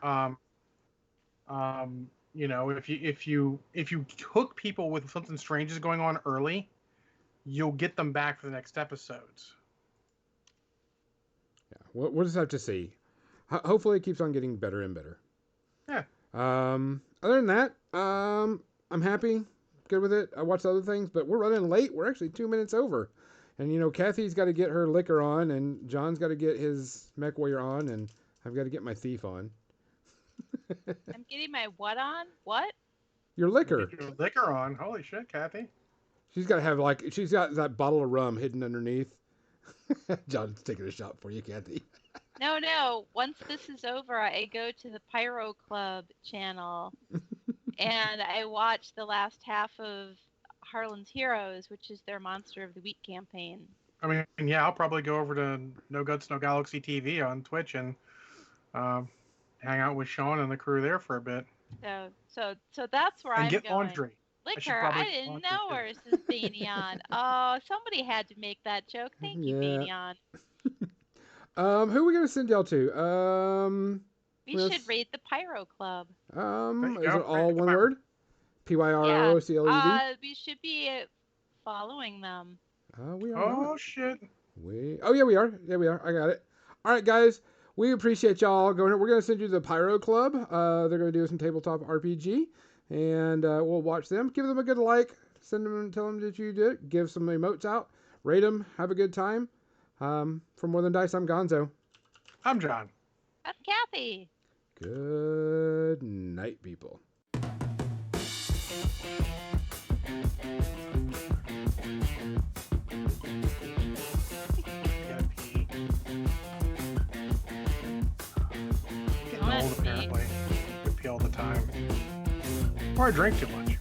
If you hook people with something strange is going on early, you'll get them back for the next episodes. Yeah, we'll just have to see. Hopefully, it keeps on getting better and better. Yeah. Other than that, I'm happy, good with it. I watched other things, but we're running late. We're actually 2 minutes over, and Kathy's got to get her liquor on, and John's got to get his Mech Warrior on, and I've got to get my Thief on. I'm getting my what on? What? Your liquor. Get your liquor on. Holy shit, Kathy. She's got to have she's got that bottle of rum hidden underneath. John's taking a shot for you, Kathy. No. Once this is over, I go to the Pyro Club channel and I watch the last half of Harlan's Heroes, which is their Monster of the Week campaign. I mean, yeah, I'll probably go over to No Guts, No Galaxy TV on Twitch and hang out with Sean and the crew there for a bit. So that's where I'm get going. Laundry. Liquor. I didn't know where this is Banion. Oh, somebody had to make that joke. Thank you, Banion. Who are we gonna send y'all to? We should rate the Pyro Club. Is it all one word? PYROCLED? We should be following them. We are. Oh shit. We are. Yeah, we are. I got it. All right, guys. We appreciate y'all going. We're gonna send you the Pyro Club. They're gonna do some tabletop RPG, and we'll watch them. Give them a good like. Send them, tell them that you did it. Give some emotes out. Rate them. Have a good time. For More Than Dice, I'm Gonzo. I'm John. I'm Kathy. Good night, people. Getting old, apparently. I pee all the time. Or I drink too much.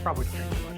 Probably drink too much.